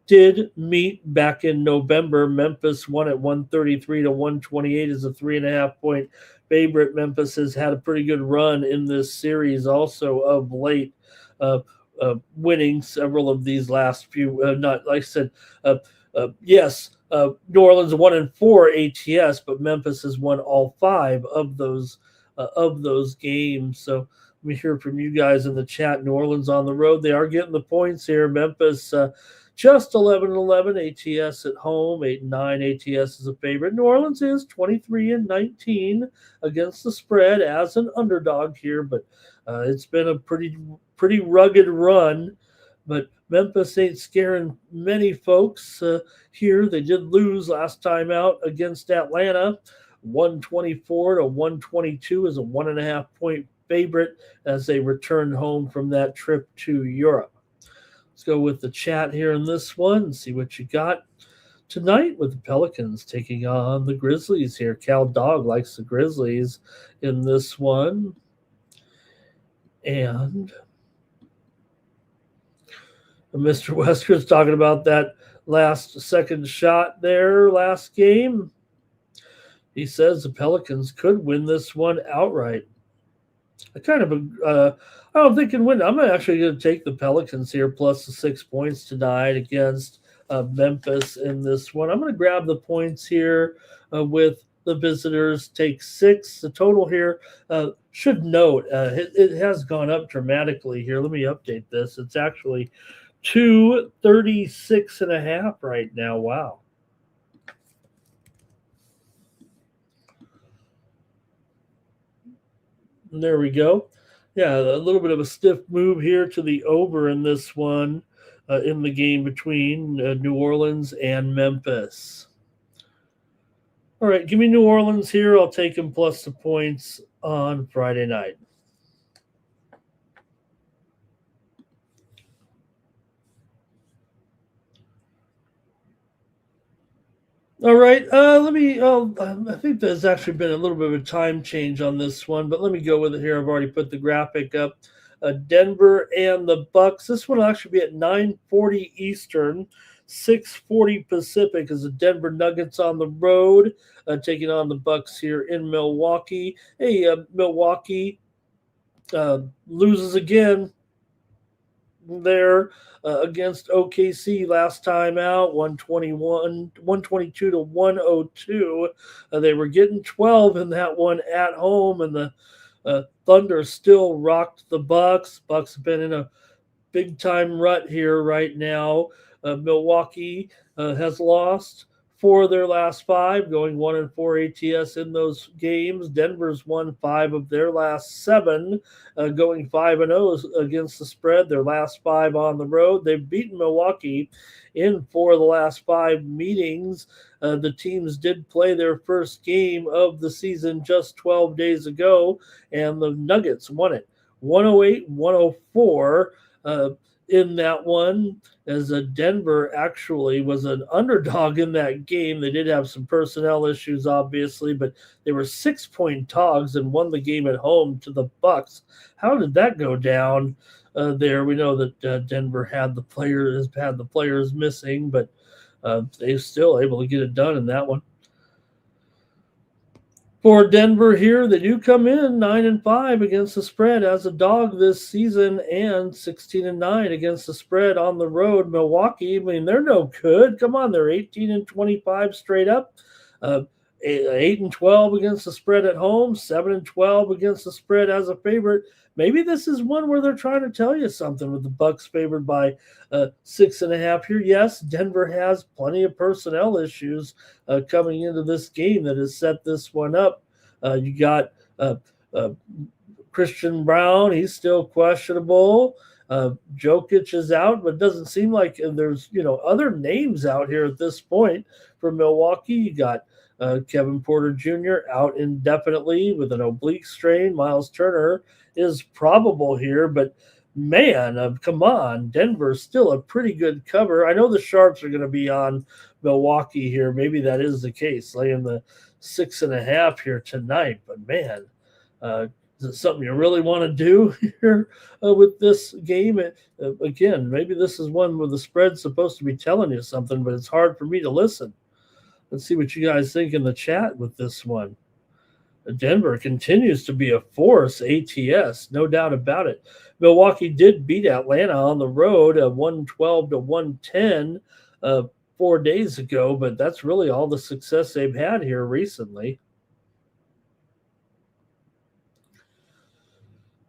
did meet back in November. Memphis won at 133-128 as a 3.5-point favorite. Memphis has had a pretty good run in this series also of late, winning several of these last few. Not like I said, yes, New Orleans 1-4 ATS, but Memphis has won all 5 of those games. So let me hear from you guys in the chat. New Orleans on the road, they are getting the points here. Memphis just 11-11 ATS at home, 8-9 ATS is a favorite. New Orleans is 23-19 against the spread as an underdog here, but it's been a pretty rugged run. But Memphis ain't scaring many folks here. They did lose last time out against Atlanta, 124-122 is a 1.5-point favorite as they return home from that trip to Europe. Let's go with the chat here in this one and see what you got tonight with the Pelicans taking on the Grizzlies here. Cal Dog likes the Grizzlies in this one. And Mr. Wesker's talking about that last second shot there last game. He says the Pelicans could win this one outright. I don't think can win. I'm actually going to take the Pelicans here plus the 6 points tonight against Memphis in this one. I'm going to grab the points here with the visitors. Take 6. The total here should note it has gone up dramatically here. Let me update this. It's actually 236.5 right now. Wow. There we go. Yeah, a little bit of a stiff move here to the over in this one in the game between New Orleans and Memphis. All right, give me New Orleans here. I'll take them plus the points on Friday night. All right, I think there's actually been a little bit of a time change on this one, but let me go with it here. I've already put the graphic up. Denver and the Bucks. This one will actually be at 9:40 Eastern, 6:40 Pacific as the Denver Nuggets on the road, taking on the Bucks here in Milwaukee. Hey, Milwaukee loses again there against OKC last time out, 122-102. They were getting 12 in that one at home, and the Thunder still rocked the Bucks. Bucks have been in a big time rut here right now. Milwaukee has lost 4 of their last 5, going 1-4 ATS in those games. Denver's won 5 of their last 7, going 5-0 against the spread. Their last 5 on the road. They've beaten Milwaukee in 4 of the last 5 meetings. The teams did play their first game of the season just 12 days ago, and the Nuggets won it 108-104. in that one, as Denver actually was an underdog in that game. They did have some personnel issues, obviously, but they were 6-point dogs and won the game at home to the Bucks. How did that go down there? We know that Denver had the players missing, but they still able to get it done in that one. For Denver here, they do come in 9-5 against the spread as a dog this season, and 16-9 against the spread on the road. Milwaukee, I mean, they're no good. Come on, they're 18-25 straight up. 8-12 against the spread at home, 7-12 against the spread as a favorite. Maybe this is one where they're trying to tell you something with the Bucks favored by 6.5 here. Yes, Denver has plenty of personnel issues coming into this game that has set this one up. You got Christian Brown; he's still questionable. Jokic is out, but it doesn't seem like there's other names out here at this point for Milwaukee. You got Kevin Porter Jr. out indefinitely with an oblique strain. Miles Turner is probable here, but man, come on. Denver's still a pretty good cover. I know the Sharps are going to be on Milwaukee here. Maybe that is the case, laying the 6.5 here tonight. But man, is it something you really want to do here with this game? Again, maybe this is one where the spread's supposed to be telling you something, but it's hard for me to listen. Let's see what you guys think in the chat with this one. Denver continues to be a force, ATS, no doubt about it. Milwaukee did beat Atlanta on the road, 112-110 4 days ago, but that's really all the success they've had here recently.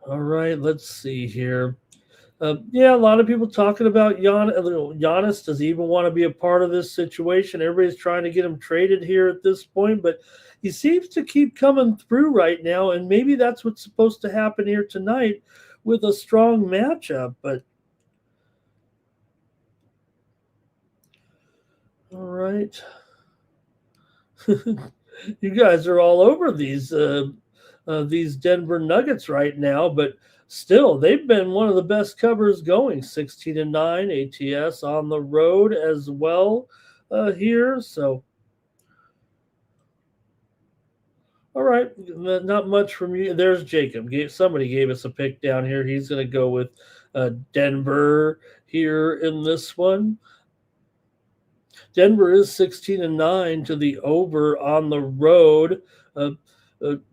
All right, let's see here. Yeah, a lot of people talking about Giannis. Does he even want to be a part of this situation? Everybody's trying to get him traded here at this point, but he seems to keep coming through right now, and maybe that's what's supposed to happen here tonight with a strong matchup. But all right, you guys are all over these Denver Nuggets right now, but still, they've been one of the best covers going. 16-9 ATS on the road as well here. So, all right, not much from you. There's Jacob. Somebody gave us a pick down here. He's going to go with Denver here in this one. Denver is 16-9 to the over on the road.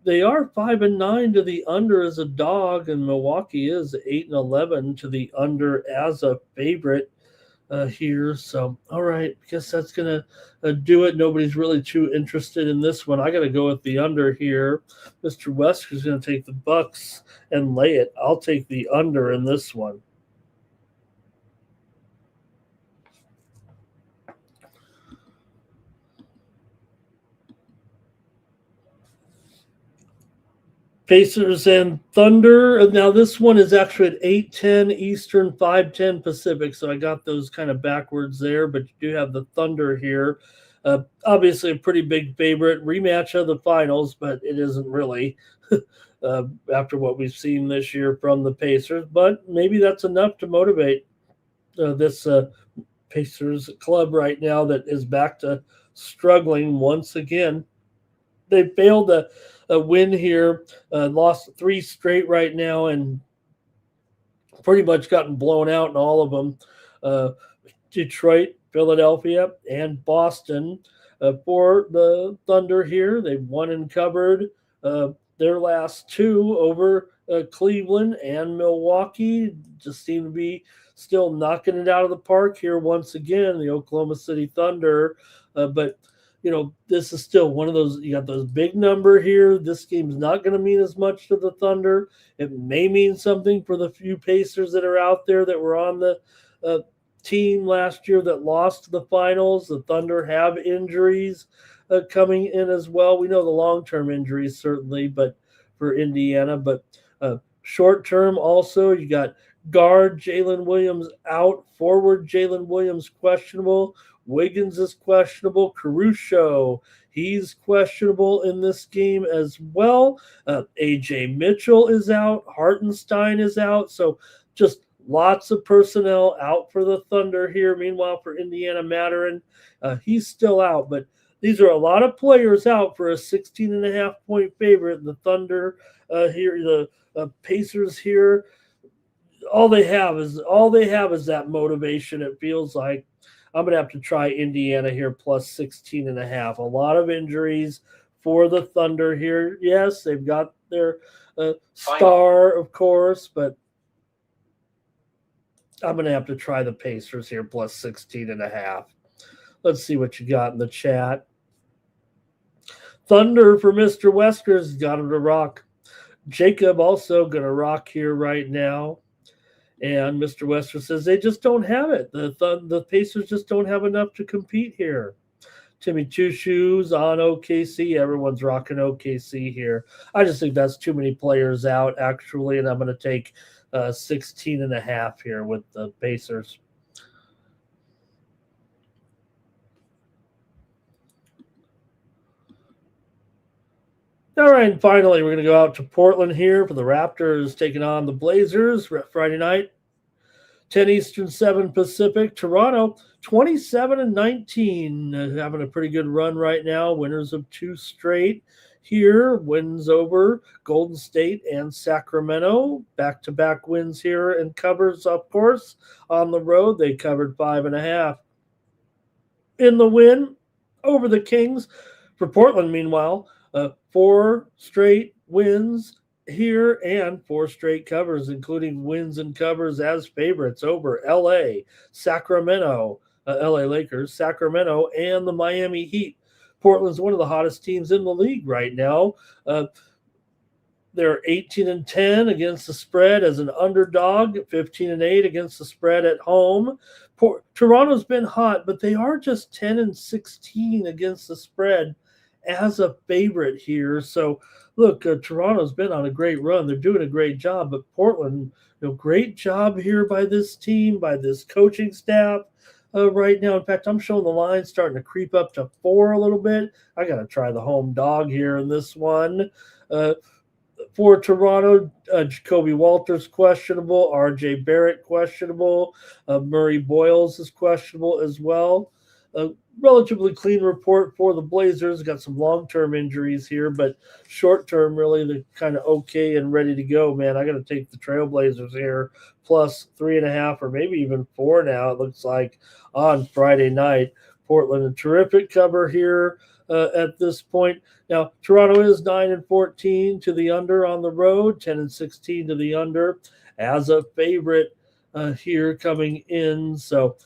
They are 5-9 to the under as a dog, and Milwaukee is 8-11 to the under as a favorite here. So, all right, I guess that's gonna do it. Nobody's really too interested in this one. I got to go with the under here. Mr. Wesker's going to take the Bucks and lay it. I'll take the under in this one. Pacers and Thunder. Now this one is actually at 8:10 Eastern, 5:10 Pacific. So I got those kind of backwards there, but you do have the Thunder here. Obviously a pretty big favorite. Rematch of the finals, but it isn't really after what we've seen this year from the Pacers. But maybe that's enough to motivate this Pacers club right now that is back to struggling once again. They failed a win here, lost 3 straight right now, and pretty much gotten blown out in all of them. Detroit, Philadelphia, and Boston. For the Thunder here, they won and covered their last 2 over Cleveland and Milwaukee. Just seem to be still knocking it out of the park here once again, the Oklahoma City Thunder. But this is still one of those, you got those big number here. This game's not going to mean as much to the Thunder. It may mean something for the few Pacers that are out there that were on the team last year that lost the finals. The Thunder have injuries coming in as well. We know the long-term injuries certainly, but for Indiana, but short-term also, you got guard Jalen Williams out, forward Jalen Williams questionable. Wiggins is questionable. Caruso, he's questionable in this game as well. AJ Mitchell is out. Hartenstein is out. So just Lots of personnel out for the Thunder here. Meanwhile, for Indiana Matterin, he's still out, but these are a lot of players out for a 16.5 point favorite. The Thunder here, the Pacers here, all they have is that motivation. It feels like I'm gonna have to try Indiana here plus 16.5. A lot of injuries for the Thunder here. Yes, they've got their star, of course, but I'm gonna have to try the Pacers here plus 16.5. Let's see what you got in the chat. Thunder for Mr. Wesker's got him to rock. Jacob also gonna rock here right now. And Mr. Wesker says they just don't have it. The Pacers just don't have enough to compete here. Timmy Two Shoes on OKC. Everyone's rocking OKC here. I just think that's too many players out, actually, and I'm going to take 16.5 here with the Pacers. All right, and finally, we're going to go out to Portland here for the Raptors taking on the Blazers Friday night. 10 Eastern, 7 Pacific. Toronto, 27-19, having a pretty good run right now. Winners of 2 straight here. Wins over Golden State and Sacramento. Back-to-back wins here and covers, of course, on the road. They covered 5.5. In the win over the Kings. For Portland, meanwhile, 4 straight wins here and 4 straight covers, including wins and covers as favorites over LA, Sacramento, LA Lakers, Sacramento, and the Miami Heat. Portland's one of the hottest teams in the league right now. They're 18-10 against the spread as an underdog, 15-8 against the spread at home. Toronto's been hot, but they are just 10-16 against the spread as a favorite here. So, look, Toronto's been on a great run. They're doing a great job, but Portland, great job here by this team, by this coaching staff right now. In fact, I'm showing the line starting to creep up to 4 a little bit. I got to try the home dog here in this one. For Toronto, Jacoby Walters questionable, RJ Barrett questionable, Murray Boyles is questionable as well. Relatively clean report for the Blazers. Got some long-term injuries here, but short-term, really, they're kind of okay and ready to go, man. I got to take the Trailblazers here, plus 3.5 or maybe even 4 now, it looks like, on Friday night. Portland, a terrific cover here at this point. Now, Toronto is 9-14 to the under on the road, 10-16 to the under as a favorite here coming in. So,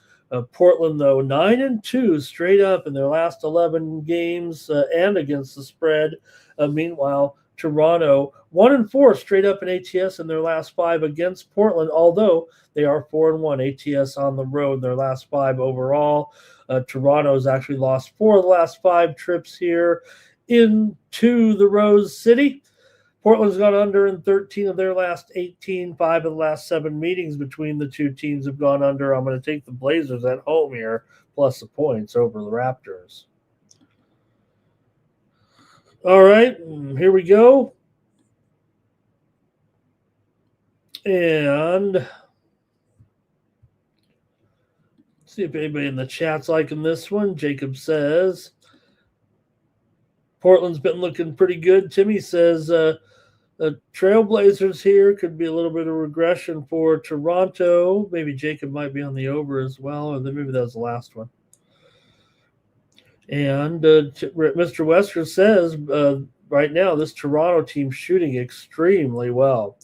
Portland, though, 9-2 straight up in their last 11 games and against the spread. Meanwhile, Toronto, 1-4 straight up in ATS in their last 5 against Portland, although they are 4-1 ATS on the road in their last 5 overall. Toronto's actually lost 4 of the last 5 trips here into the Rose City. Portland's gone under in 13 of their last 18. 5 of the last 7 meetings between the two teams have gone under. I'm going to take the Blazers at home here, plus the points over the Raptors. All right, here we go. And see if anybody in the chat's liking this one. Jacob says, Portland's been looking pretty good. Timmy says, the Trailblazers here could be a little bit of regression for Toronto. Maybe Jacob might be on the over as well, or then maybe that was the last one. And Mr. Wesker says right now this Toronto team shooting extremely well.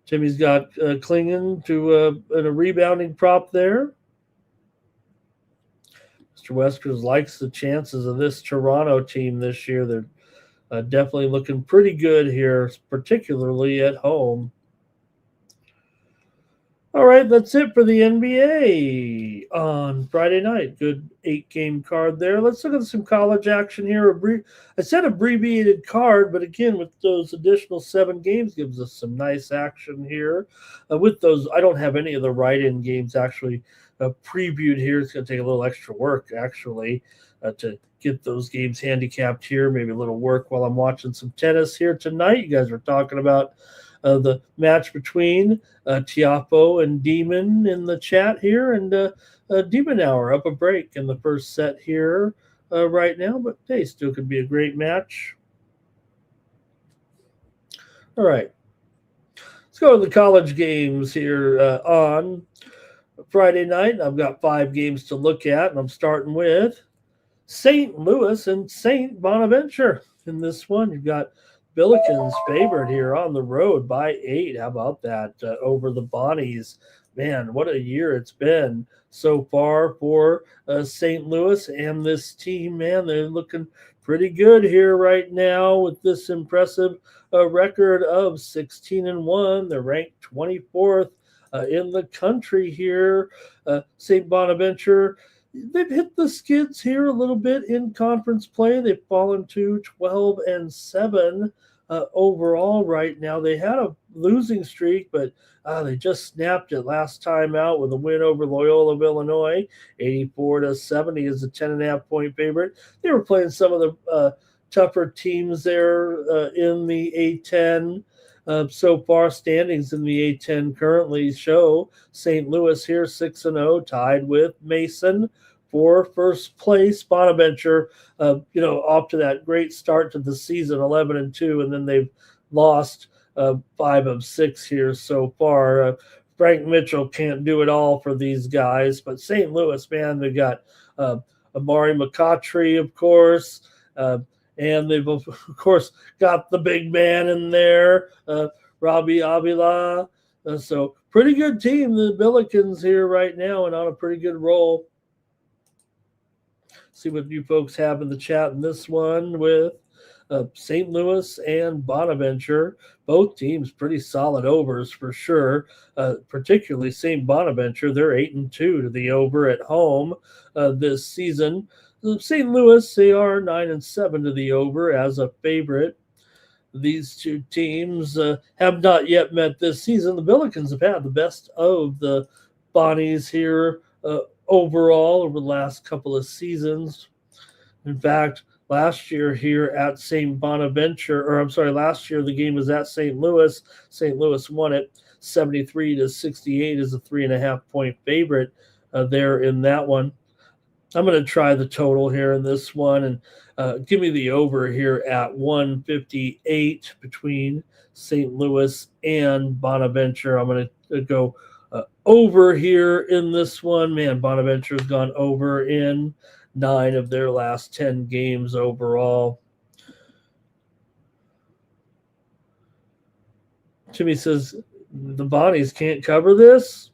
Timmy's got Klingon to a rebounding prop there. Mr. Wesker likes the chances of this Toronto team this year. They're definitely looking pretty good here, particularly at home. All right, that's it for the NBA on Friday night. Good 8-game card there. Let's look at some college action here. I said abbreviated card, but again, with those additional 7 games, gives us some nice action here. With those, I don't have any of the write-in games actually previewed here. It's going to take a little extra work, actually, to get those games handicapped here. Maybe a little work while I'm watching some tennis here tonight. You guys were talking about the match between Tiapo and Demon in the chat here, and Demon Hour up a break in the first set here right now, but hey, still could be a great match. All right. Let's go to the college games here on Friday night. I've got 5 games to look at, and I'm starting with St. Louis and St. Bonaventure. In this one, you've got Billikens favored here on the road by 8. How about that over the Bonnies? Man, what a year it's been so far for St. Louis and this team. Man, they're looking pretty good here right now with this impressive record of 16-1. They're ranked 24th in the country here. St. Bonaventure, they've hit the skids here a little bit in conference play. They've fallen to 12-7 overall right now. They had a losing streak, but they just snapped it last time out with a win over Loyola of Illinois. 84-70 is a 10.5 point favorite. They were playing some of the tougher teams there in the A10. So far, standings in the A10 currently show St. Louis here 6-0, tied with Mason for first place. Bonaventure, off to that great start to the season, 11-2, and then they've lost 5 of 6 here so far. Frank Mitchell can't do it all for these guys, but St. Louis, man, they got Amari McCautry, of course. And they've, of course, got the big man in there, Robbie Avila. So pretty good team, the Billikens here right now, and on a pretty good roll. See what you folks have in the chat in this one with St. Louis and Bonaventure. Both teams pretty solid overs for sure, particularly St. Bonaventure. They're 8-2 to the over at home this season. St. Louis, they are 9-7 to the over as a favorite. These two teams have not yet met this season. The Billikens have had the best of the Bonnies here overall over the last couple of seasons. In fact, last year here at St. Bonaventure, last year the game was at St. Louis. St. Louis won it 73-68 as a 3.5 point favorite there in that one. I'm going to try the total here in this one and give me the over here at 158 between St. Louis and Bonaventure. I'm going to go over here in this one. Man, Bonaventure's gone over in 9 of their last 10 games overall. Jimmy says the Bonnies can't cover this.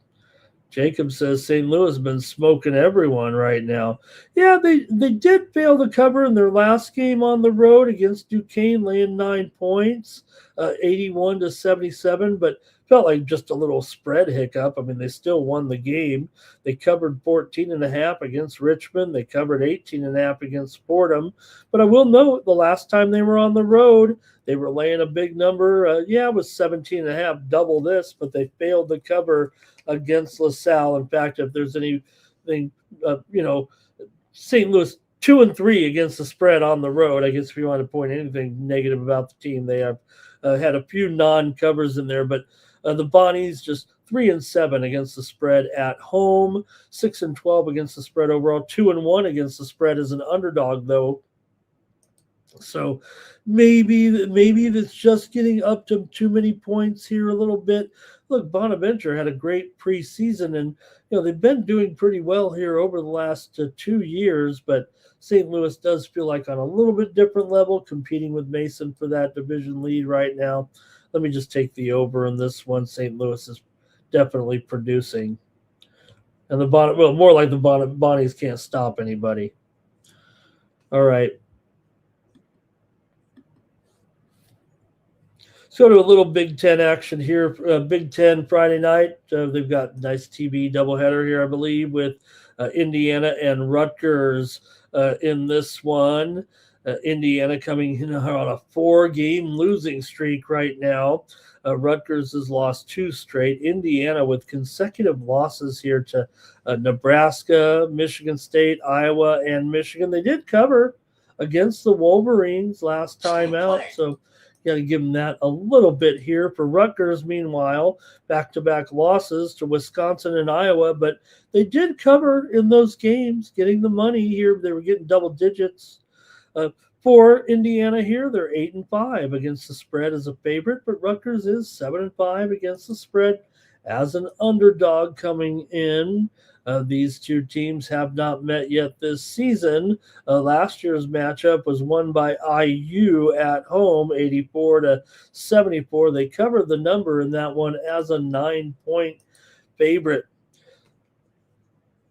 Jacob says St. Louis has been smoking everyone right now. Yeah, they did fail to cover in their last game on the road against Duquesne, laying 9 points, 81-77, but felt like just a little spread hiccup. I mean, they still won the game. They covered 14.5 against Richmond. They covered 18.5 against Fordham. But I will note the last time they were on the road, they were laying a big number. It was 17.5, double this, but they failed to cover against LaSalle. In fact, if there's anything, St. Louis 2-3 against the spread on the road. I guess if you want to point anything negative about the team, they have had a few non-covers in there, but the Bonnies just 3-7 against the spread at home, 6-12 against the spread overall, 2-1 against the spread as an underdog, though. So maybe that's just getting up to too many points here a little bit. Look, Bonaventure had a great preseason, and they've been doing pretty well here over the last 2 years. But St. Louis does feel like on a little bit different level, competing with Mason for that division lead right now. Let me just take the over in this one. St. Louis is definitely producing, and more like the Bonnies can't stop anybody. All right. Let's go to a little Big Ten action here. Big Ten Friday night. They've got a nice TV doubleheader here, I believe, with Indiana and Rutgers in this one. Indiana coming in on a 4-game losing streak right now. Rutgers has lost 2 straight. Indiana with consecutive losses here to Nebraska, Michigan State, Iowa, and Michigan. They did cover against the Wolverines last time out. So, got to give them that a little bit here. For Rutgers, meanwhile, back-to-back losses to Wisconsin and Iowa, but they did cover in those games, getting the money here. They were getting double digits. For Indiana here, they're 8-5 against the spread as a favorite, but Rutgers is 7-5 against the spread as an underdog coming in. These two teams have not met yet this season. Last year's matchup was won by IU at home, 84-74. They covered the number in that one as a 9-point favorite.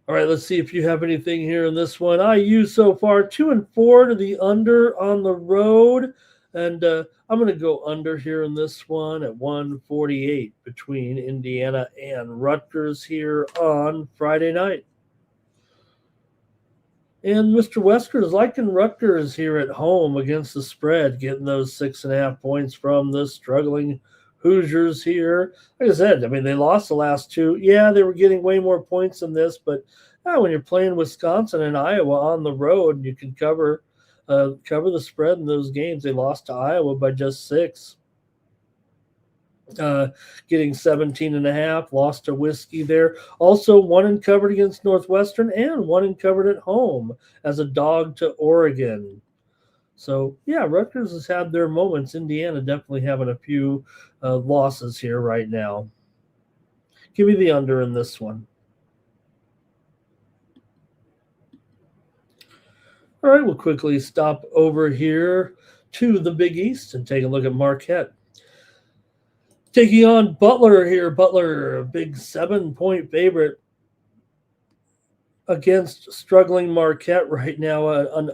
All right, let's see if you have anything here in this one. IU so far 2-4 to the under on the road, and I'm going to go under here in this one at 148 between Indiana and Rutgers here on Friday night. And Mr. Wesker is liking Rutgers here at home against the spread, getting those 6.5 points from the struggling Hoosiers here. Like I said, I mean, they lost the last two. Yeah, they were getting way more points than this, but when you're playing Wisconsin and Iowa on the road, you can cover the spread in those games. They lost to Iowa by just 6. Getting 17.5, lost to Whiskey there. Also, won and covered against Northwestern and won and covered at home as a dog to Oregon. So, yeah, Rutgers has had their moments. Indiana definitely having a few losses here right now. Give me the under in this one. All right, we'll quickly stop over here to the Big East and take a look at Marquette. Taking on Butler here. Butler, a big 7-point favorite against struggling Marquette right now. An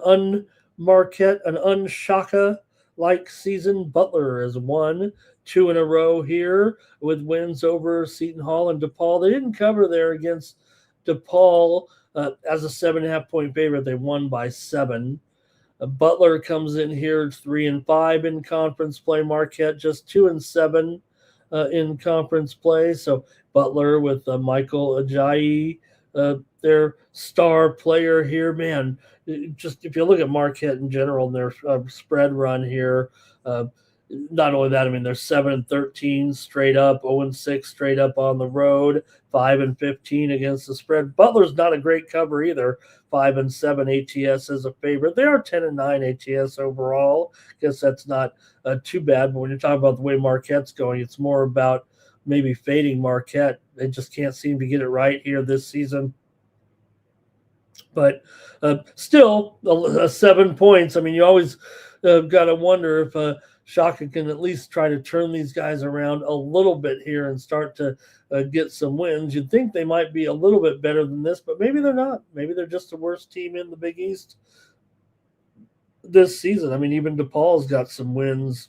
unshaka-like season. Butler has won 2 in a row here with wins over Seton Hall and DePaul. They didn't cover there against DePaul as a 7.5-point favorite. They won by 7. Butler comes in here 3-5 in conference play. Marquette just 2-7 in conference play. So Butler with Michael Ajayi, their star player here. Man, just if you look at Marquette in general and their spread run here, not only that, I mean, they're 7-13 straight up, 0-6 straight up on the road, 5-15 against the spread. Butler's not a great cover either. 5-7 ATS as a favorite. They are 10-9 ATS overall. Guess that's not too bad. But when you're talking about the way Marquette's going, it's more about maybe fading Marquette. They just can't seem to get it right here this season. But still, 7 points. I mean, you always got to wonder if Shaka can at least try to turn these guys around a little bit here and start to get some wins. You'd think they might be a little bit better than this, but maybe they're not. Maybe they're just the worst team in the Big East this season. I mean, even DePaul's got some wins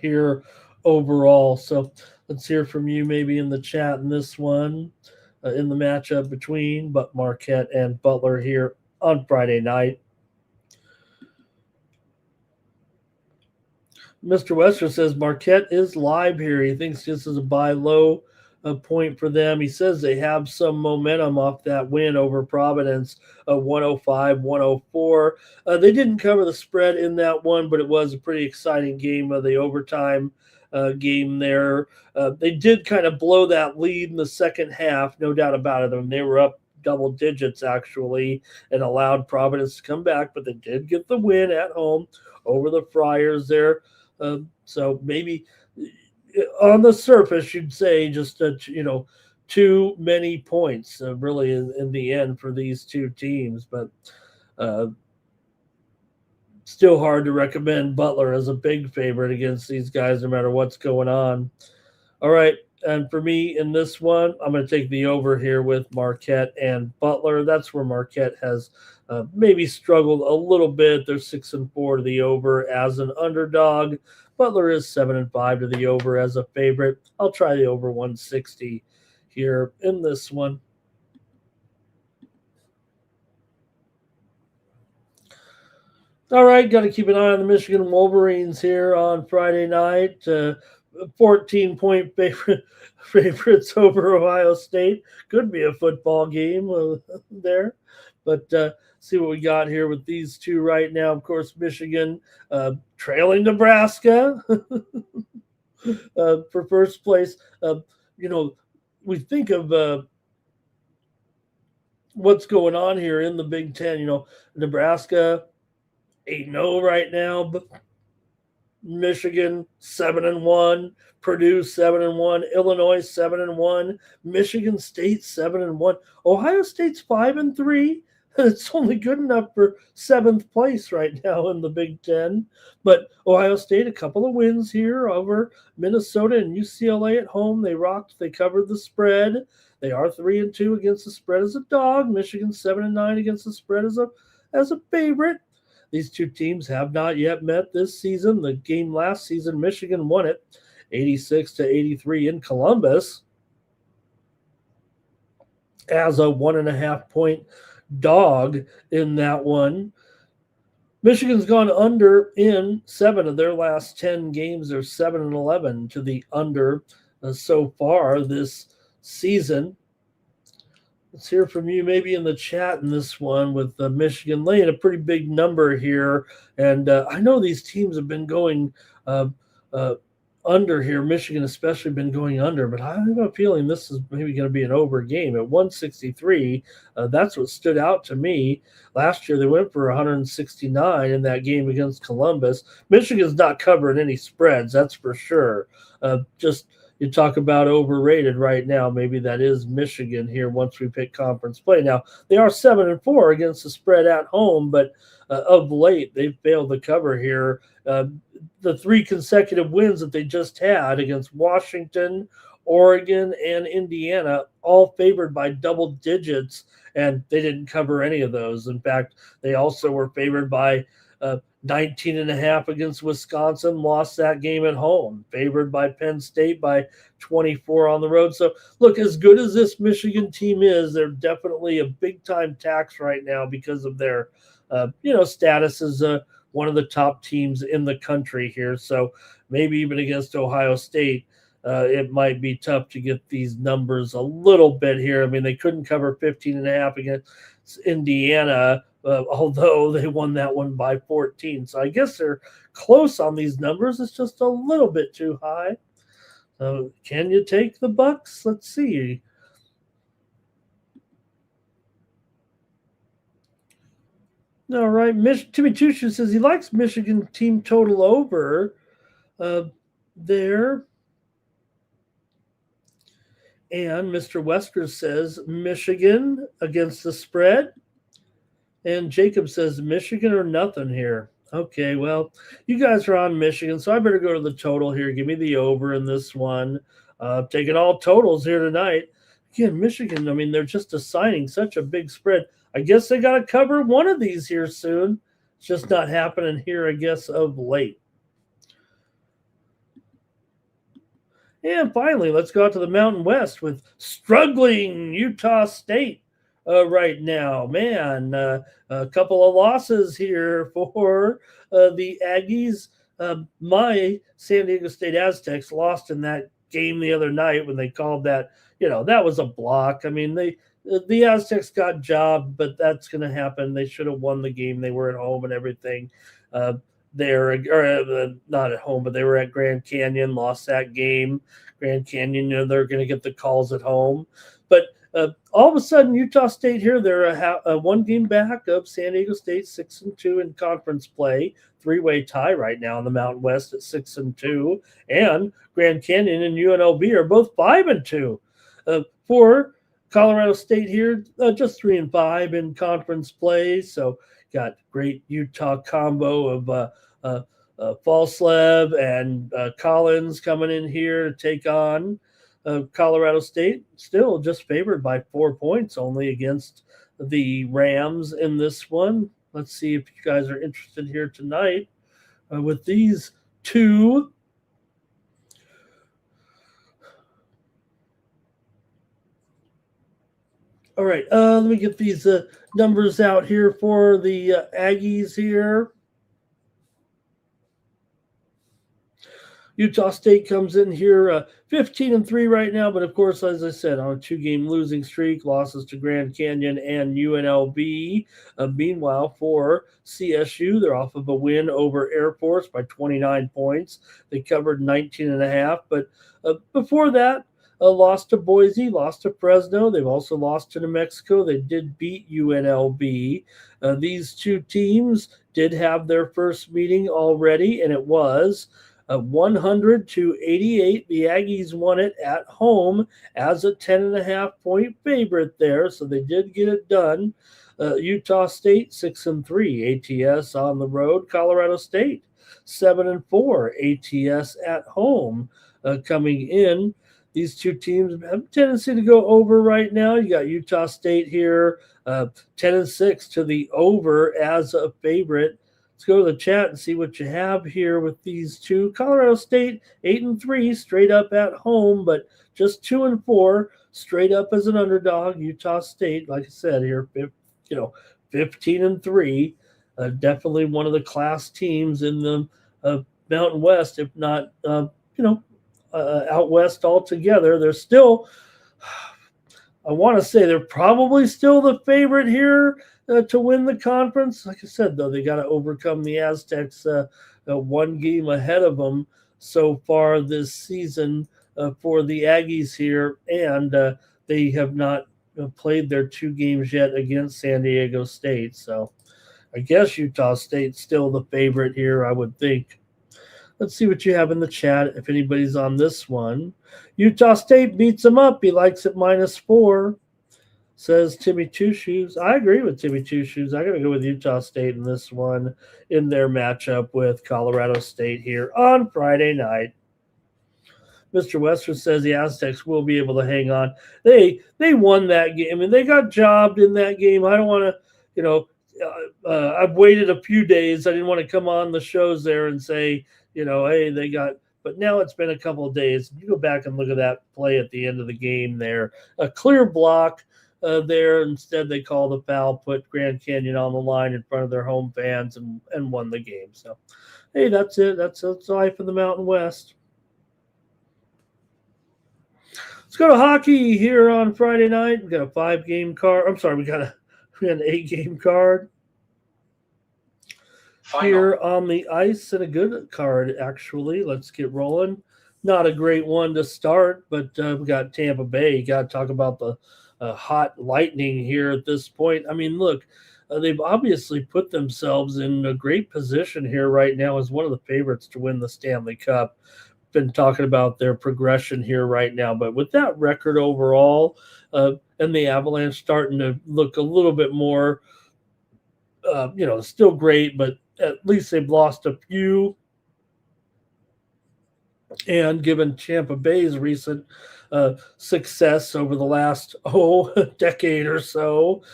here overall. So let's hear from you maybe in the chat in this one, in the matchup between Marquette and Butler here on Friday night. Mr. Wester says Marquette is live here. He thinks this is a buy low point for them. He says they have some momentum off that win over Providence, 105-104. They didn't cover the spread in that one, but it was a pretty exciting game of the overtime game there. They did kind of blow that lead in the second half, no doubt about it. I mean, they were up double digits actually and allowed Providence to come back, but they did get the win at home over the Friars there. So maybe on the surface, you'd say just, too many points really in the end for these two teams. But still hard to recommend Butler as a big favorite against these guys no matter what's going on. All right. And for me in this one, I'm going to take the over here with Marquette and Butler. That's where Marquette has maybe struggled a little bit. They're 6-4 to the over as an underdog. Butler is 7-5 to the over as a favorite. I'll try the over 160 here in this one. All right, got to keep an eye on the Michigan Wolverines here on Friday night. 14-point favorites over Ohio State. Could be a football game there. But see what we got here with these two right now. Of course, Michigan trailing Nebraska for first place. You know, we think of what's going on here in the Big Ten. You know, Nebraska 8-0 right now, but Michigan 7-1, Purdue 7-1, Illinois 7-1, Michigan State 7-1, Ohio State's 5-3. It's only good enough for seventh place right now in the Big Ten. But Ohio State, a couple of wins here over Minnesota and UCLA at home. They rocked. They covered the spread. They are 3-2 against the spread as a dog. Michigan 7-9 against the spread as a favorite. These two teams have not yet met this season. The game last season, Michigan won it 86-83 in Columbus as a 1.5 point dog in that one. Michigan's gone under in 7 of their last 10 games. They're 7-11 to the under so far this season. Let's hear from you maybe in the chat in this one with Michigan laying a pretty big number here. And I know these teams have been going under here. Michigan especially been going under, but I have a feeling this is maybe going to be an over game at 163. That's what stood out to me. Last year they went for 169 in that game against Columbus. Michigan's not covering any spreads, that's for sure. Just you talk about overrated right now. Maybe that is Michigan here once we pick conference play. Now, they are 7-4 against the spread at home, but of late, they've failed to cover here. The 3 consecutive wins that they just had against Washington, Oregon, and Indiana, all favored by double digits, and they didn't cover any of those. In fact, they also were favored by 19.5 against Wisconsin, lost that game at home, favored by Penn State by 24 on the road. So, look, as good as this Michigan team is, they're definitely a big-time tax right now because of their, status as one of the top teams in the country here. So maybe even against Ohio State, it might be tough to get these numbers a little bit here. I mean, they couldn't cover 15.5 against Indiana, although they won that one by 14. So I guess they're close on these numbers. It's just a little bit too high. Can you take the Bucks? Let's see. All right. Timmy Tushu says he likes Michigan team total over there. And Mr. Wesker says Michigan against the spread. And Jacob says Michigan or nothing here. Okay, well, you guys are on Michigan, so I better go to the total here. Give me the over in this one. Taking all totals here tonight. Again, Michigan, I mean, they're just assigning such a big spread. I guess they got to cover one of these here soon. It's just not happening here, I guess, of late. And finally, let's go out to the Mountain West with struggling Utah State right now. Man, a couple of losses here for the Aggies. My San Diego State Aztecs lost in that game the other night when they called that, that was a block. I mean, the Aztecs got jobbed, but that's going to happen. They should have won the game. They were at home and everything. Not at home, but they were at Grand Canyon, lost that game. Grand Canyon, they're going to get the calls at home. But all of a sudden, Utah State here, they're a one game back of San Diego State, 6-2 in conference play. 3-way tie right now in the Mountain West at 6-2. And Grand Canyon and UNLV are both 5-2. For Colorado State here, just 3-5 in conference play. So got great Utah combo of Falslev and Collins coming in here to take on Colorado State. Still just favored by 4 points only against the Rams in this one. Let's see if you guys are interested here tonight with these two. All right, let me get these numbers out here for the Aggies here. Utah State comes in here 15-3 right now, but of course, as I said, on a 2-game losing streak, losses to Grand Canyon and UNLV. Meanwhile, for CSU, they're off of a win over Air Force by 29 points. They covered 19.5, but before that, lost to Boise, lost to Fresno. They've also lost to New Mexico. They did beat UNLV. These two teams did have their first meeting already, and it was 100-88. The Aggies won it at home as a 10.5-point favorite there, so they did get it done. Utah State 6-3 ATS on the road. Colorado State 7-4 ATS at home. Coming in, these two teams have a tendency to go over right now. You got Utah State here 10-6 to the over as a favorite. Let's go to the chat and see what you have here with these two. Colorado State 8-3 straight up at home, but just 2-4 straight up as an underdog. Utah State, like I said here, 15-3, definitely one of the class teams in the Mountain West, if not out west altogether. They're still, I want to say they're probably still the favorite here to win the conference. Like I said, though, they got to overcome the Aztecs, one game ahead of them so far this season for the Aggies here, and they have not played their 2 games yet against San Diego State. So I guess Utah State's still the favorite here, I would think. Let's see what you have in the chat if anybody's on this one. Utah State beats them up. He likes it -4. Says Timmy Two Shoes. I agree with Timmy Two Shoes. I got to go with Utah State in this one in their matchup with Colorado State here on Friday night. Mr. Western says the Aztecs will be able to hang on. They won that game. I mean, they got jobbed in that game. I don't want to, I've waited a few days. I didn't want to come on the shows there and say, hey, they got – but now it's been a couple of days. You go back and look at that play at the end of the game there. A clear block there. Instead, they called the foul, put Grand Canyon on the line in front of their home fans and won the game. So, hey, that's it. That's life in the Mountain West. Let's go to hockey here on Friday night. We got a 5-game card. I'm sorry, we got an 8-game card here on the ice, and a good card, actually. Let's get rolling. Not a great one to start, but we got Tampa Bay. You got to talk about the hot Lightning here at this point. I mean, look, they've obviously put themselves in a great position here right now as one of the favorites to win the Stanley Cup. Been talking about their progression here right now, but with that record overall and the Avalanche starting to look a little bit more, still great, but at least they've lost a few. And given Tampa Bay's recent success over the last decade or so,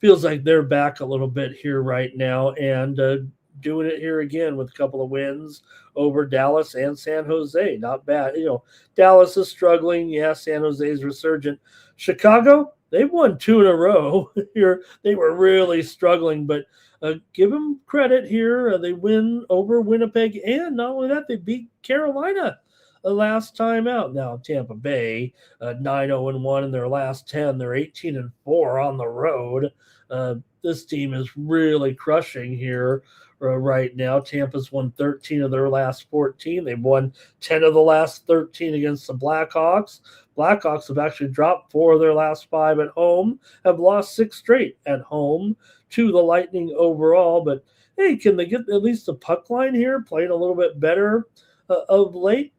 feels like they're back a little bit here right now and doing it here again with a couple of wins over Dallas and San Jose. Not bad. Dallas is struggling. Yeah, San Jose is resurgent. Chicago, they've won 2 in a row here. They were really struggling, but give them credit here. They win over Winnipeg, and not only that, they beat Carolina last time out. Now, Tampa Bay, 9-0-1 in their last 10. They're 18-4 on the road. This team is really crushing here right now. Tampa's won 13 of their last 14. They've won 10 of the last 13 against the Blackhawks. Blackhawks have actually dropped 4 of their last 5 at home, have lost 6 straight at home to the Lightning overall. But, hey, can they get at least the puck line here, playing a little bit better of late?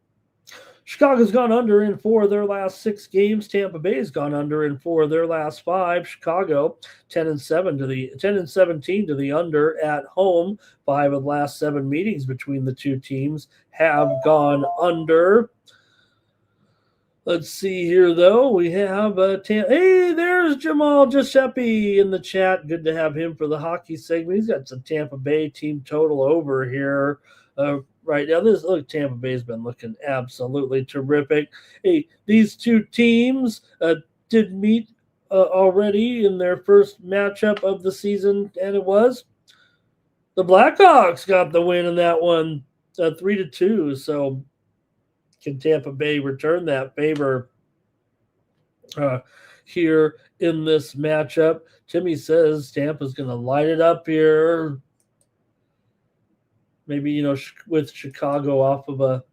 Chicago's gone under in 4 of their last 6 games. Tampa Bay has gone under in 4 of their last 5. Chicago 10-17 to the under at home. 5 of the last 7 meetings between the two teams have gone under. Let's see here, though. We have hey, there's Jamal Giuseppe in the chat. Good to have him for the hockey segment. He's got some Tampa Bay team total over here. Right now, Tampa Bay's been looking absolutely terrific. Hey, these two teams did meet already in their first matchup of the season, and it was the Blackhawks got the win in that one, 3-2. So Can Tampa Bay return that favor uh, here in this matchup? Timmy says Tampa's going to light it up here. Maybe, with Chicago off of a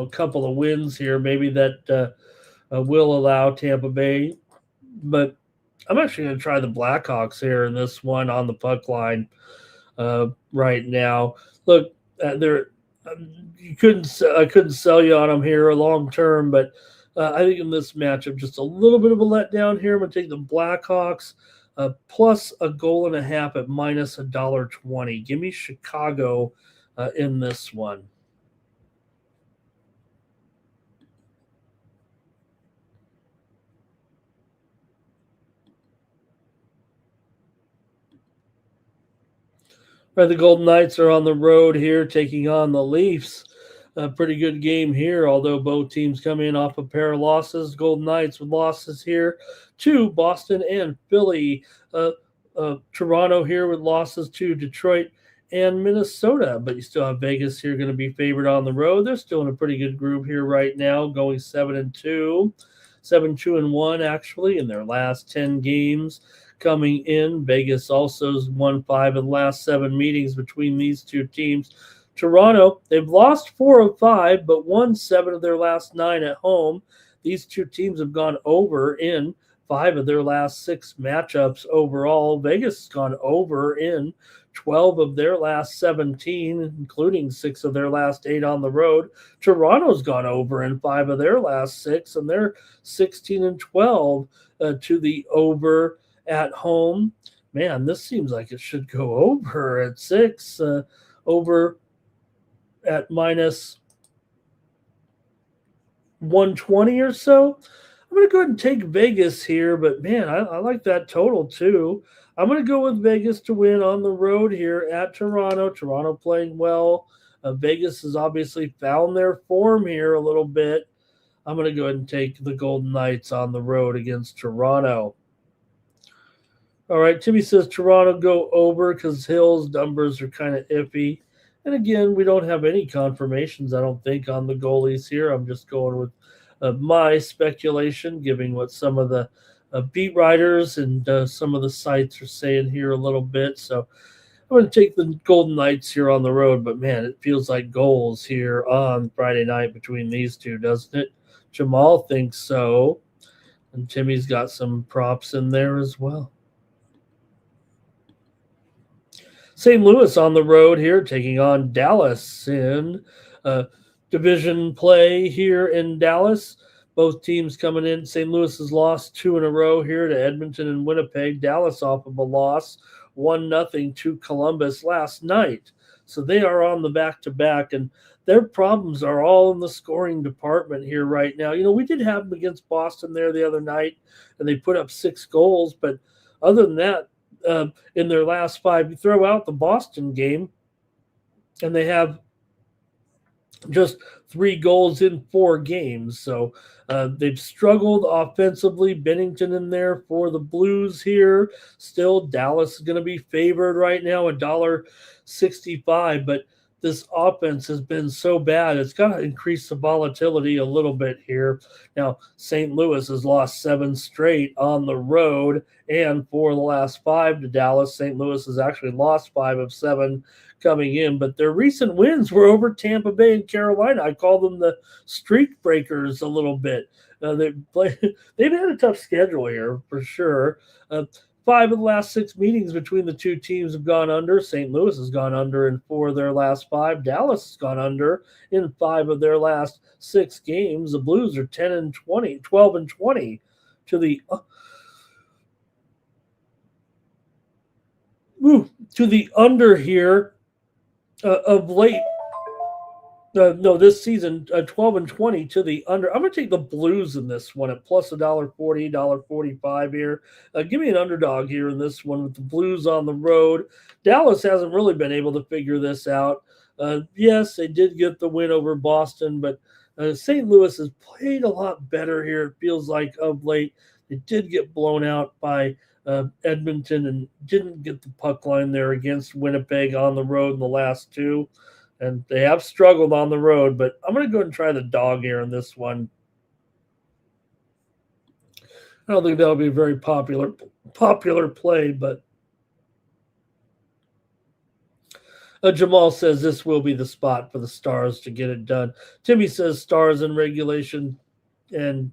couple of wins here, maybe that will allow Tampa Bay. But I'm actually going to try the Blackhawks here in this one on the puck line right now. Look, they're I couldn't sell you on them here long term, but I think in this matchup, just a little bit of a letdown here. I'm going to take the Blackhawks plus a goal and a half at minus $1.20. Give me Chicago in this one. Right, the Golden Knights are on the road here, taking on the Leafs. A pretty good game here, although both teams come in off a pair of losses. Golden Knights with losses here to Boston and Philly. Toronto here with losses to Detroit and Minnesota. But you still have Vegas here going to be favored on the road. They're still in a pretty good group here right now, going 7-2, 7-2-1 actually in their last 10 games coming in. Vegas also has won 5 of the last 7 meetings between these two teams. Toronto, they've lost 4 of 5, but won 7 of their last 9 at home. These two teams have gone over in 5 of their last 6 matchups overall. Vegas has gone over in 12 of their last 17, including 6 of their last 8 on the road. Toronto's gone over in 5 of their last 6, and they're 16-12 to the over at home. Man, this seems like it should go over at 6, over at minus 120 or so. I'm going to go ahead and take Vegas here, but man, I like that total too. I'm going to go with Vegas to win on the road here at Toronto. Toronto playing well. Vegas has obviously found their form here a little bit. I'm going to go ahead and take the Golden Knights on the road against Toronto. All right, Timmy says Toronto go over because Hill's numbers are kind of iffy. And again, we don't have any confirmations, I don't think, on the goalies here. I'm just going with my speculation, giving what some of the beat writers and some of the sites are saying here a little bit. So I'm going to take the Golden Knights here on the road. But, man, it feels like goals here on Friday night between these two, doesn't it? Jamal thinks so. And Timmy's got some props in there as well. St. Louis on the road here, taking on Dallas in division play here in Dallas. Both teams coming in. St. Louis has lost 2 in a row here to Edmonton and Winnipeg. Dallas off of a loss, 1-0 to Columbus last night. So they are on the back-to-back, and their problems are all in the scoring department here right now. We did have them against Boston there the other night, and they put up 6 goals. But other than that, in their last 5, you throw out the Boston game, and they have just 3 goals in 4 games. So they've struggled offensively. Bennington in there for the Blues here. Still, Dallas is going to be favored right now, $1.65. But this offense has been so bad, it's got to increase the volatility a little bit here. Now, St. Louis has lost 7 straight on the road, and for the last 5 to Dallas. St. Louis has actually lost 5 of 7 coming in, but their recent wins were over Tampa Bay and Carolina. I call them the streak breakers a little bit. They've had a tough schedule here for sure. 5 of the last 6 meetings between the two teams have gone under. St. Louis has gone under in 4 of their last 5. Dallas has gone under in 5 of their last 6 games. The Blues are 10-20, 12-20 to the under here of late. This season, 12-20 to the under. I'm going to take the Blues in this one at plus $1.40, $1.45 here. Give me an underdog here in this one with the Blues on the road. Dallas hasn't really been able to figure this out. Yes, they did get the win over Boston, but St. Louis has played a lot better here, it feels like, of late. They did get blown out by Edmonton and didn't get the puck line there against Winnipeg on the road in the last 2. And they have struggled on the road, but I'm going to go ahead and try the dog here in this one. I don't think that'll be a very popular play, but Jamal says this will be the spot for the Stars to get it done. Timmy says Stars in regulation, and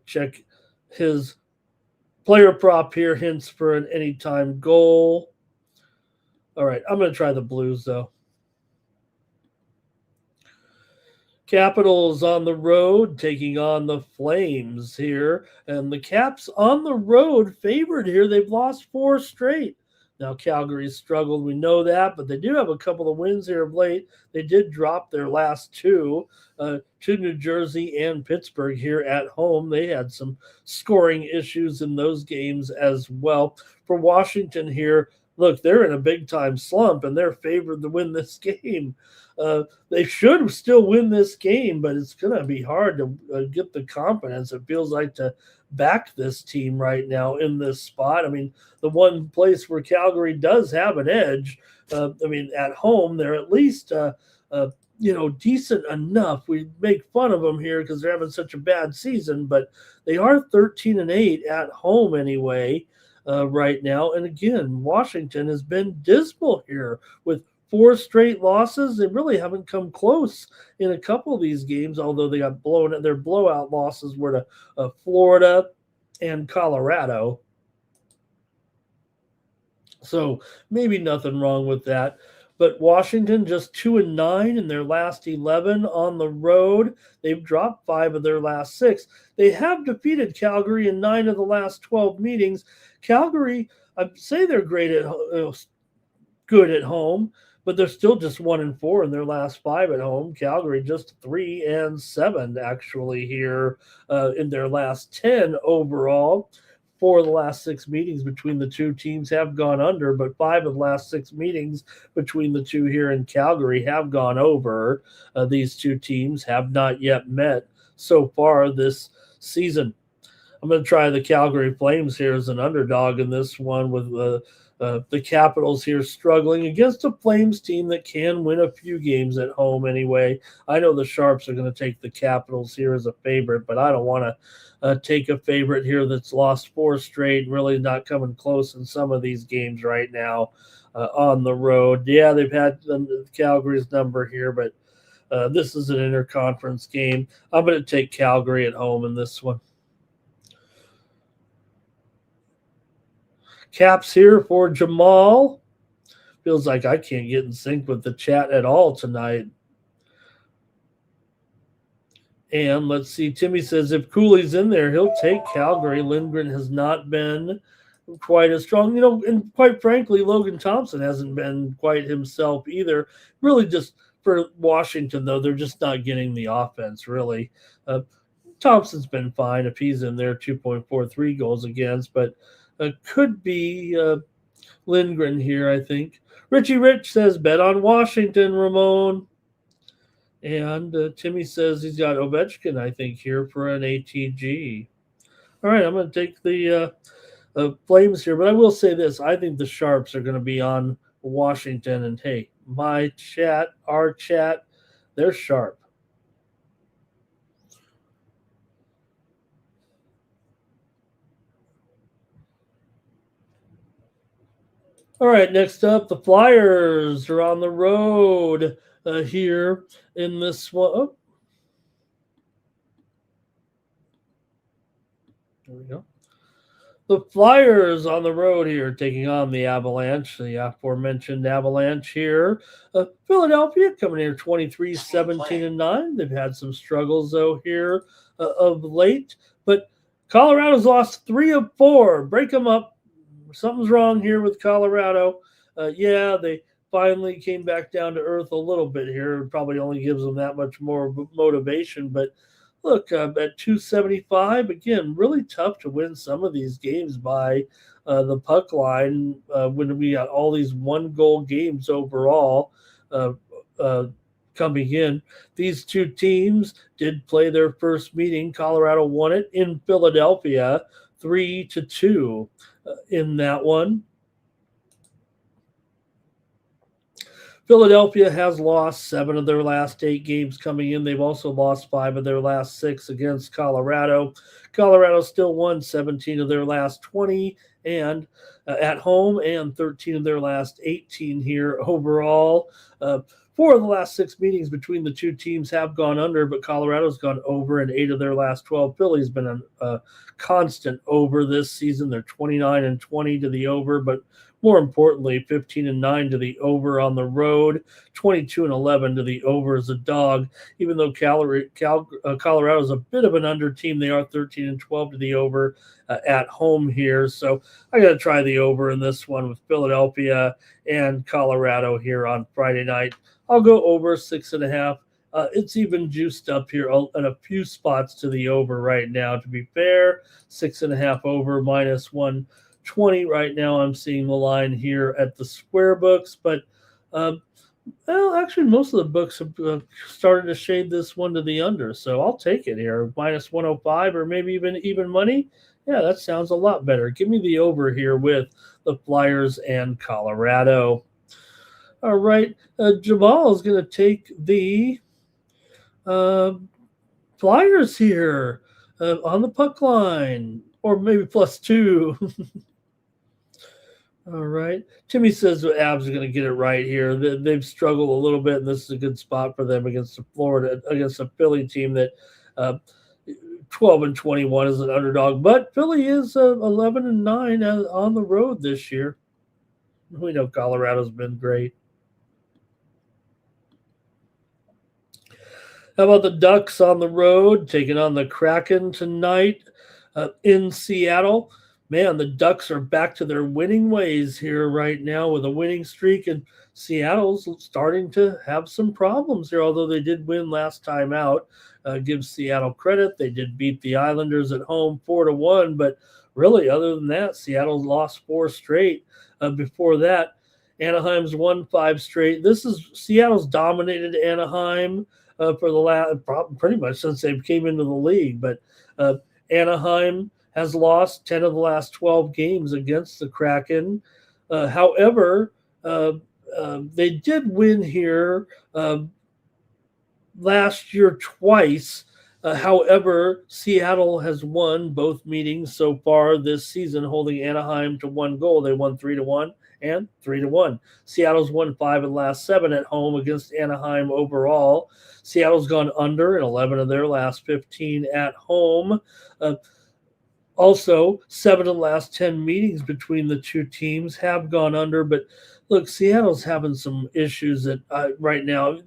check his player prop here, hints for an anytime goal. All right, I'm going to try the Blues, though. Capitals on the road taking on the Flames here. And the Caps on the road favored here. They've lost 4 straight. Now, Calgary's struggled. We know that, but they do have a couple of wins here of late. They did drop their last 2 to New Jersey and Pittsburgh here at home. They had some scoring issues in those games as well. For Washington here, look, they're in a big-time slump, and they're favored to win this game. They should still win this game, but it's going to be hard to get the confidence, it feels like, to back this team right now in this spot. I mean, the one place where Calgary does have an edge, at home, they're at least, decent enough. We make fun of them here because they're having such a bad season, but they are 13-8 at home anyway right now. And again, Washington has been dismal here with 4 straight losses. They really haven't come close in a couple of these games, although they got blown. Their blowout losses were to Florida and Colorado. So maybe nothing wrong with that. But Washington just 2-9 in their last 11 on the road. They've dropped 5 of their last 6. They have defeated Calgary in 9 of the last 12 meetings. Calgary, I'd say they're good at home, but they're still just 1-4 in their last 5 at home. Calgary just 3-7 actually here in their last 10 overall. 4 of the last 6 meetings between the two teams have gone under, but 5 of the last 6 meetings between the two here in Calgary have gone over. These two teams have not yet met so far this season. I'm going to try the Calgary Flames here as an underdog in this one, with the Capitals here struggling against a Flames team that can win a few games at home anyway. I know the Sharps are going to take the Capitals here as a favorite, but I don't want to take a favorite here that's lost 4 straight and really not coming close in some of these games right now on the road. Yeah, they've had Calgary's number here, but this is an interconference game. I'm going to take Calgary at home in this one. Caps here for Jamal. Feels like I can't get in sync with the chat at all tonight. And let's see, Timmy says if Cooley's in there, he'll take Calgary. Lindgren has not been quite as strong. And quite frankly, Logan Thompson hasn't been quite himself either. Really just for Washington, though, they're just not getting the offense, really. Thompson's been fine if he's in there, 2.43 goals against, but could be Lindgren here, I think. Richie Rich says, bet on Washington, Ramon. And Timmy says he's got Ovechkin, I think, here for an ATG. All right, I'm going to take the Flames here. But I will say this. I think the Sharps are going to be on Washington. And, hey, my chat, our chat, they're sharp. All right, next up, the Flyers are on the road here in this one. Oh. There we go. The Flyers on the road here taking on the Avalanche, the aforementioned Avalanche here. Philadelphia coming here 23-17-9. They've had some struggles, though, here of late. But Colorado's lost 3 of 4. Break them up. Something's wrong here with Colorado. They finally came back down to earth a little bit here. It probably only gives them that much more motivation. But look, at 275, again, really tough to win some of these games by the puck line when we got all these 1-goal games overall coming in. These two teams did play their first meeting. Colorado won it in Philadelphia 3-2 in that one. Philadelphia has lost 7 of their last 8 games coming in. They've also lost 5 of their last 6 against Colorado. Colorado still won 17 of their last 20 and at home, and 13 of their last 18 here overall. 4 of the last 6 meetings between the two teams have gone under, but Colorado's gone over in 8 of their last 12. Philly's been a constant over this season. They're 29-20 to the over, but more importantly, 15-9 to the over on the road, 22-11 to the over as a dog. Even though Colorado is a bit of an under team, they are 13-12 to the over at home here. So I got to try the over in this one with Philadelphia and Colorado here on Friday night. I'll go over 6.5. It's even juiced up here at a few spots to the over right now. To be fair, 6.5 over minus 120 right now. I'm seeing the line here at the square books, but well, actually, most of the books have started to shade this one to the under, so I'll take it here, minus 105 or maybe even money. Yeah, that sounds a lot better. Give me the over here with the Flyers and Colorado. All right, Jamal is going to take the Flyers here on the puck line, or maybe +2. All right. Timmy says the Avs are going to get it right here. They've struggled a little bit, and this is a good spot for them against a Philly team that 12-21 is an underdog. But Philly is 11-9 on the road this year. We know Colorado's been great. How about the Ducks on the road, taking on the Kraken tonight in Seattle? Man, the Ducks are back to their winning ways here right now with a winning streak, and Seattle's starting to have some problems here, although they did win last time out. Give Seattle credit. They did beat the Islanders at home 4-1, but really, other than that, Seattle's lost 4 straight. Before that, Anaheim's won 5 straight. Seattle's dominated Anaheim for the last pretty much since they came into the league, but Anaheim has lost 10 of the last 12 games against the Kraken. However, they did win here last year twice. However, Seattle has won both meetings so far this season, holding Anaheim to 1 goal. They won 3-1 and 3-1. Seattle's won 5 of the last 7 at home against Anaheim overall. Seattle's gone under in 11 of their last 15 at home. Also, 7 of the last 10 meetings between the two teams have gone under. But look, Seattle's having some issues right now.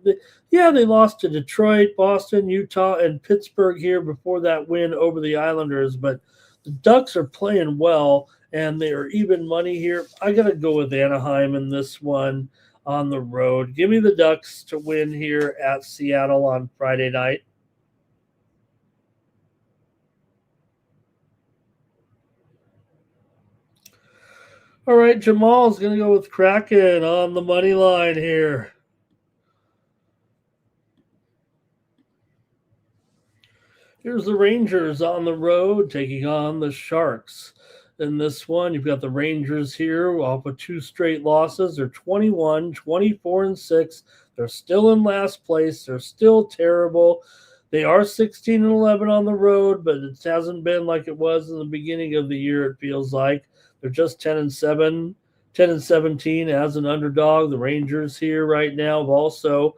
They lost to Detroit, Boston, Utah, and Pittsburgh here before that win over the Islanders. But the Ducks are playing well, and they are even money here. I got to go with Anaheim in this one on the road. Give me the Ducks to win here at Seattle on Friday night. All right, Jamal's going to go with Kraken on the money line here. Here's the Rangers on the road taking on the Sharks. In this one, you've got the Rangers here off of 2 straight losses. They're 21, 24-6. They're still in last place. They're still terrible. They are 16-11 on the road, but it hasn't been like it was in the beginning of the year, it feels like. They're just 10-7, 10-17 as an underdog. The Rangers here right now have also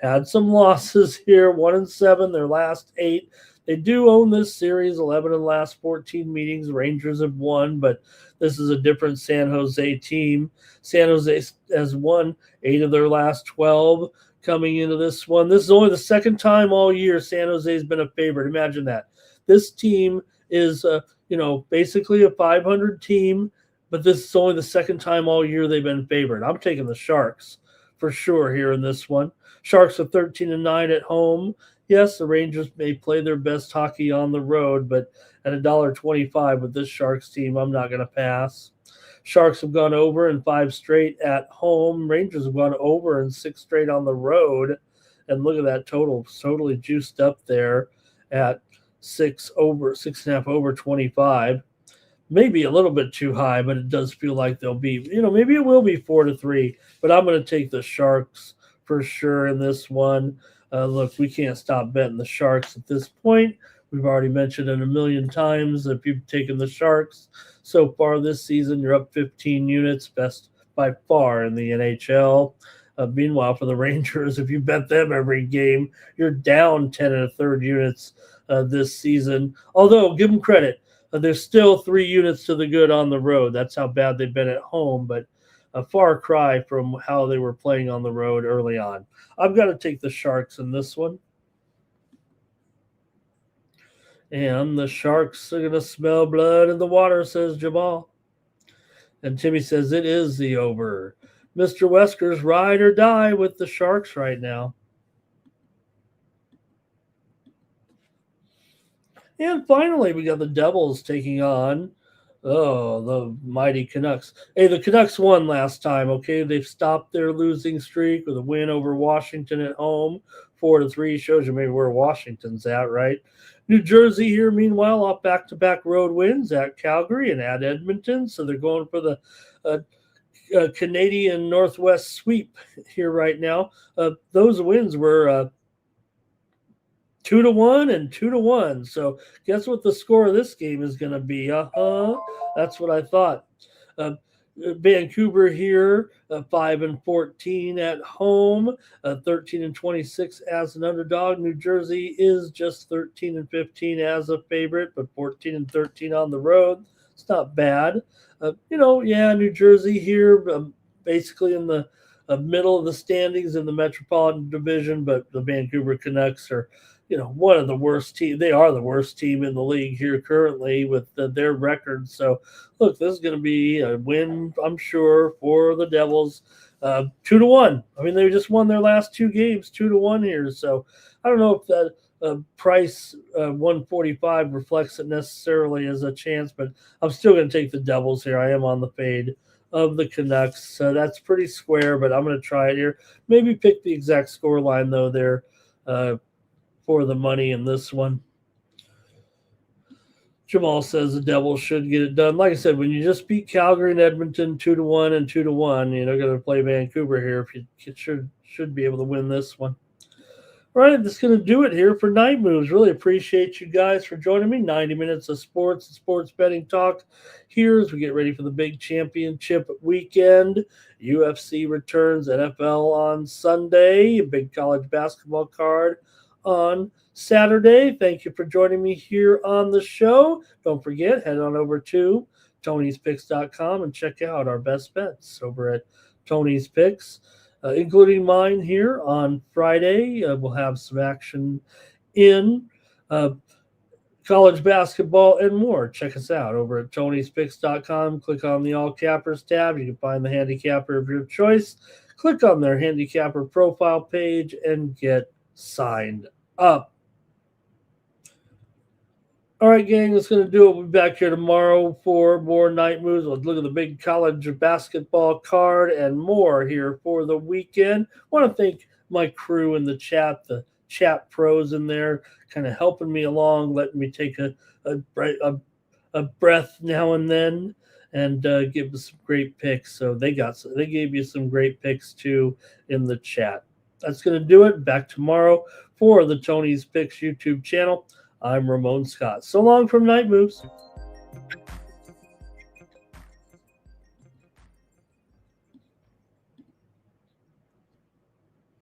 had some losses here, 1-7, their last 8. They do own this series, 11 of the last 14 meetings. Rangers have won, but this is a different San Jose team. San Jose has won 8 of their last 12 coming into this one. This is only the second time all year San Jose has been a favorite. Imagine that. This team is basically a 500 team, but this is only the second time all year they've been favored. I'm taking the Sharks for sure here in this one. Sharks are 13-9 at home. Yes, the Rangers may play their best hockey on the road, but at $1.25 with this Sharks team, I'm not going to pass. Sharks have gone over in 5 straight at home. Rangers have gone over in 6 straight on the road. And look at that total, totally juiced up there at 6.5 over 25. maybe a little bit too high, but it does feel like they'll be, maybe it will be 4-3. But I'm going to take the Sharks for sure in this one. Look, we can't stop betting the Sharks at this point. We've already mentioned it a million times. If you've taken the Sharks so far this season, you're up 15 units, best by far in the NHL. Meanwhile, for the Rangers, if you bet them every game, you're down 10 and a third units this season. Although, give them credit, there's still 3 units to the good on the road. That's how bad they've been at home, but a far cry from how they were playing on the road early on. I've got to take the Sharks in this one. And the Sharks are going to smell blood in the water, says Jamal. And Timmy says it is the over. Mr. Wesker's ride or die with the Sharks right now. And finally, we got the Devils taking on, the mighty Canucks. Hey, the Canucks won last time, okay? They've stopped their losing streak with a win over Washington at home, 4-3. Shows you maybe where Washington's at, right? New Jersey here, meanwhile, off back-to-back road wins at Calgary and at Edmonton. So they're going for the Canadian Northwest sweep here right now. Those wins were 2-1 and 2-1. So guess what the score of this game is going to be? That's what I thought. Vancouver here, 5-14 at home, 13-26 as an underdog. New Jersey is just 13-15 as a favorite, but 14-13 on the road. It's not bad. New Jersey here, basically in the middle of the standings in the Metropolitan Division, but the Vancouver Canucks are, one of the worst teams. They are the worst team in the league here currently with their record. So, look, this is going to be a win, I'm sure, for the Devils. 2-1. I mean, they just won their last 2 games, 2-1 here. So, I don't know if that price 145 reflects it necessarily as a chance, but I'm still going to take the Devils here. I am on the fade of the Canucks. So that's pretty square, but I'm going to try it here. Maybe pick the exact score line, though, there for the money in this one. Jamal says the Devils should get it done. Like I said, when you just beat Calgary and Edmonton 2-1 and 2-1, going to play Vancouver here. If you should be able to win this one. All right, that's going to do it here for Night Moves. Really appreciate you guys for joining me. 90 minutes of sports and sports betting talk here as we get ready for the big championship weekend. UFC returns, NFL on Sunday, a big college basketball card on Saturday. Thank you for joining me here on the show. Don't forget, head on over to Tony'sPicks.com and check out our best bets over at Tony's Picks. Including mine here on Friday. We'll have some action in college basketball and more. Check us out over at Tony'sPicks.com. Click on the All Cappers tab. You can find the handicapper of your choice. Click on their handicapper profile page and get signed up. All right, gang, that's going to do it. We'll be back here tomorrow for more Night Moves. Let's look at the big college basketball card and more here for the weekend. I want to thank my crew in the chat, the chat pros in there, kind of helping me along, letting me take a breath now and then and give us some great picks. So they gave you some great picks, too, in the chat. That's going to do it. Back tomorrow for the Tony's Picks YouTube channel. I'm Ramon Scott. So long from Night Moves.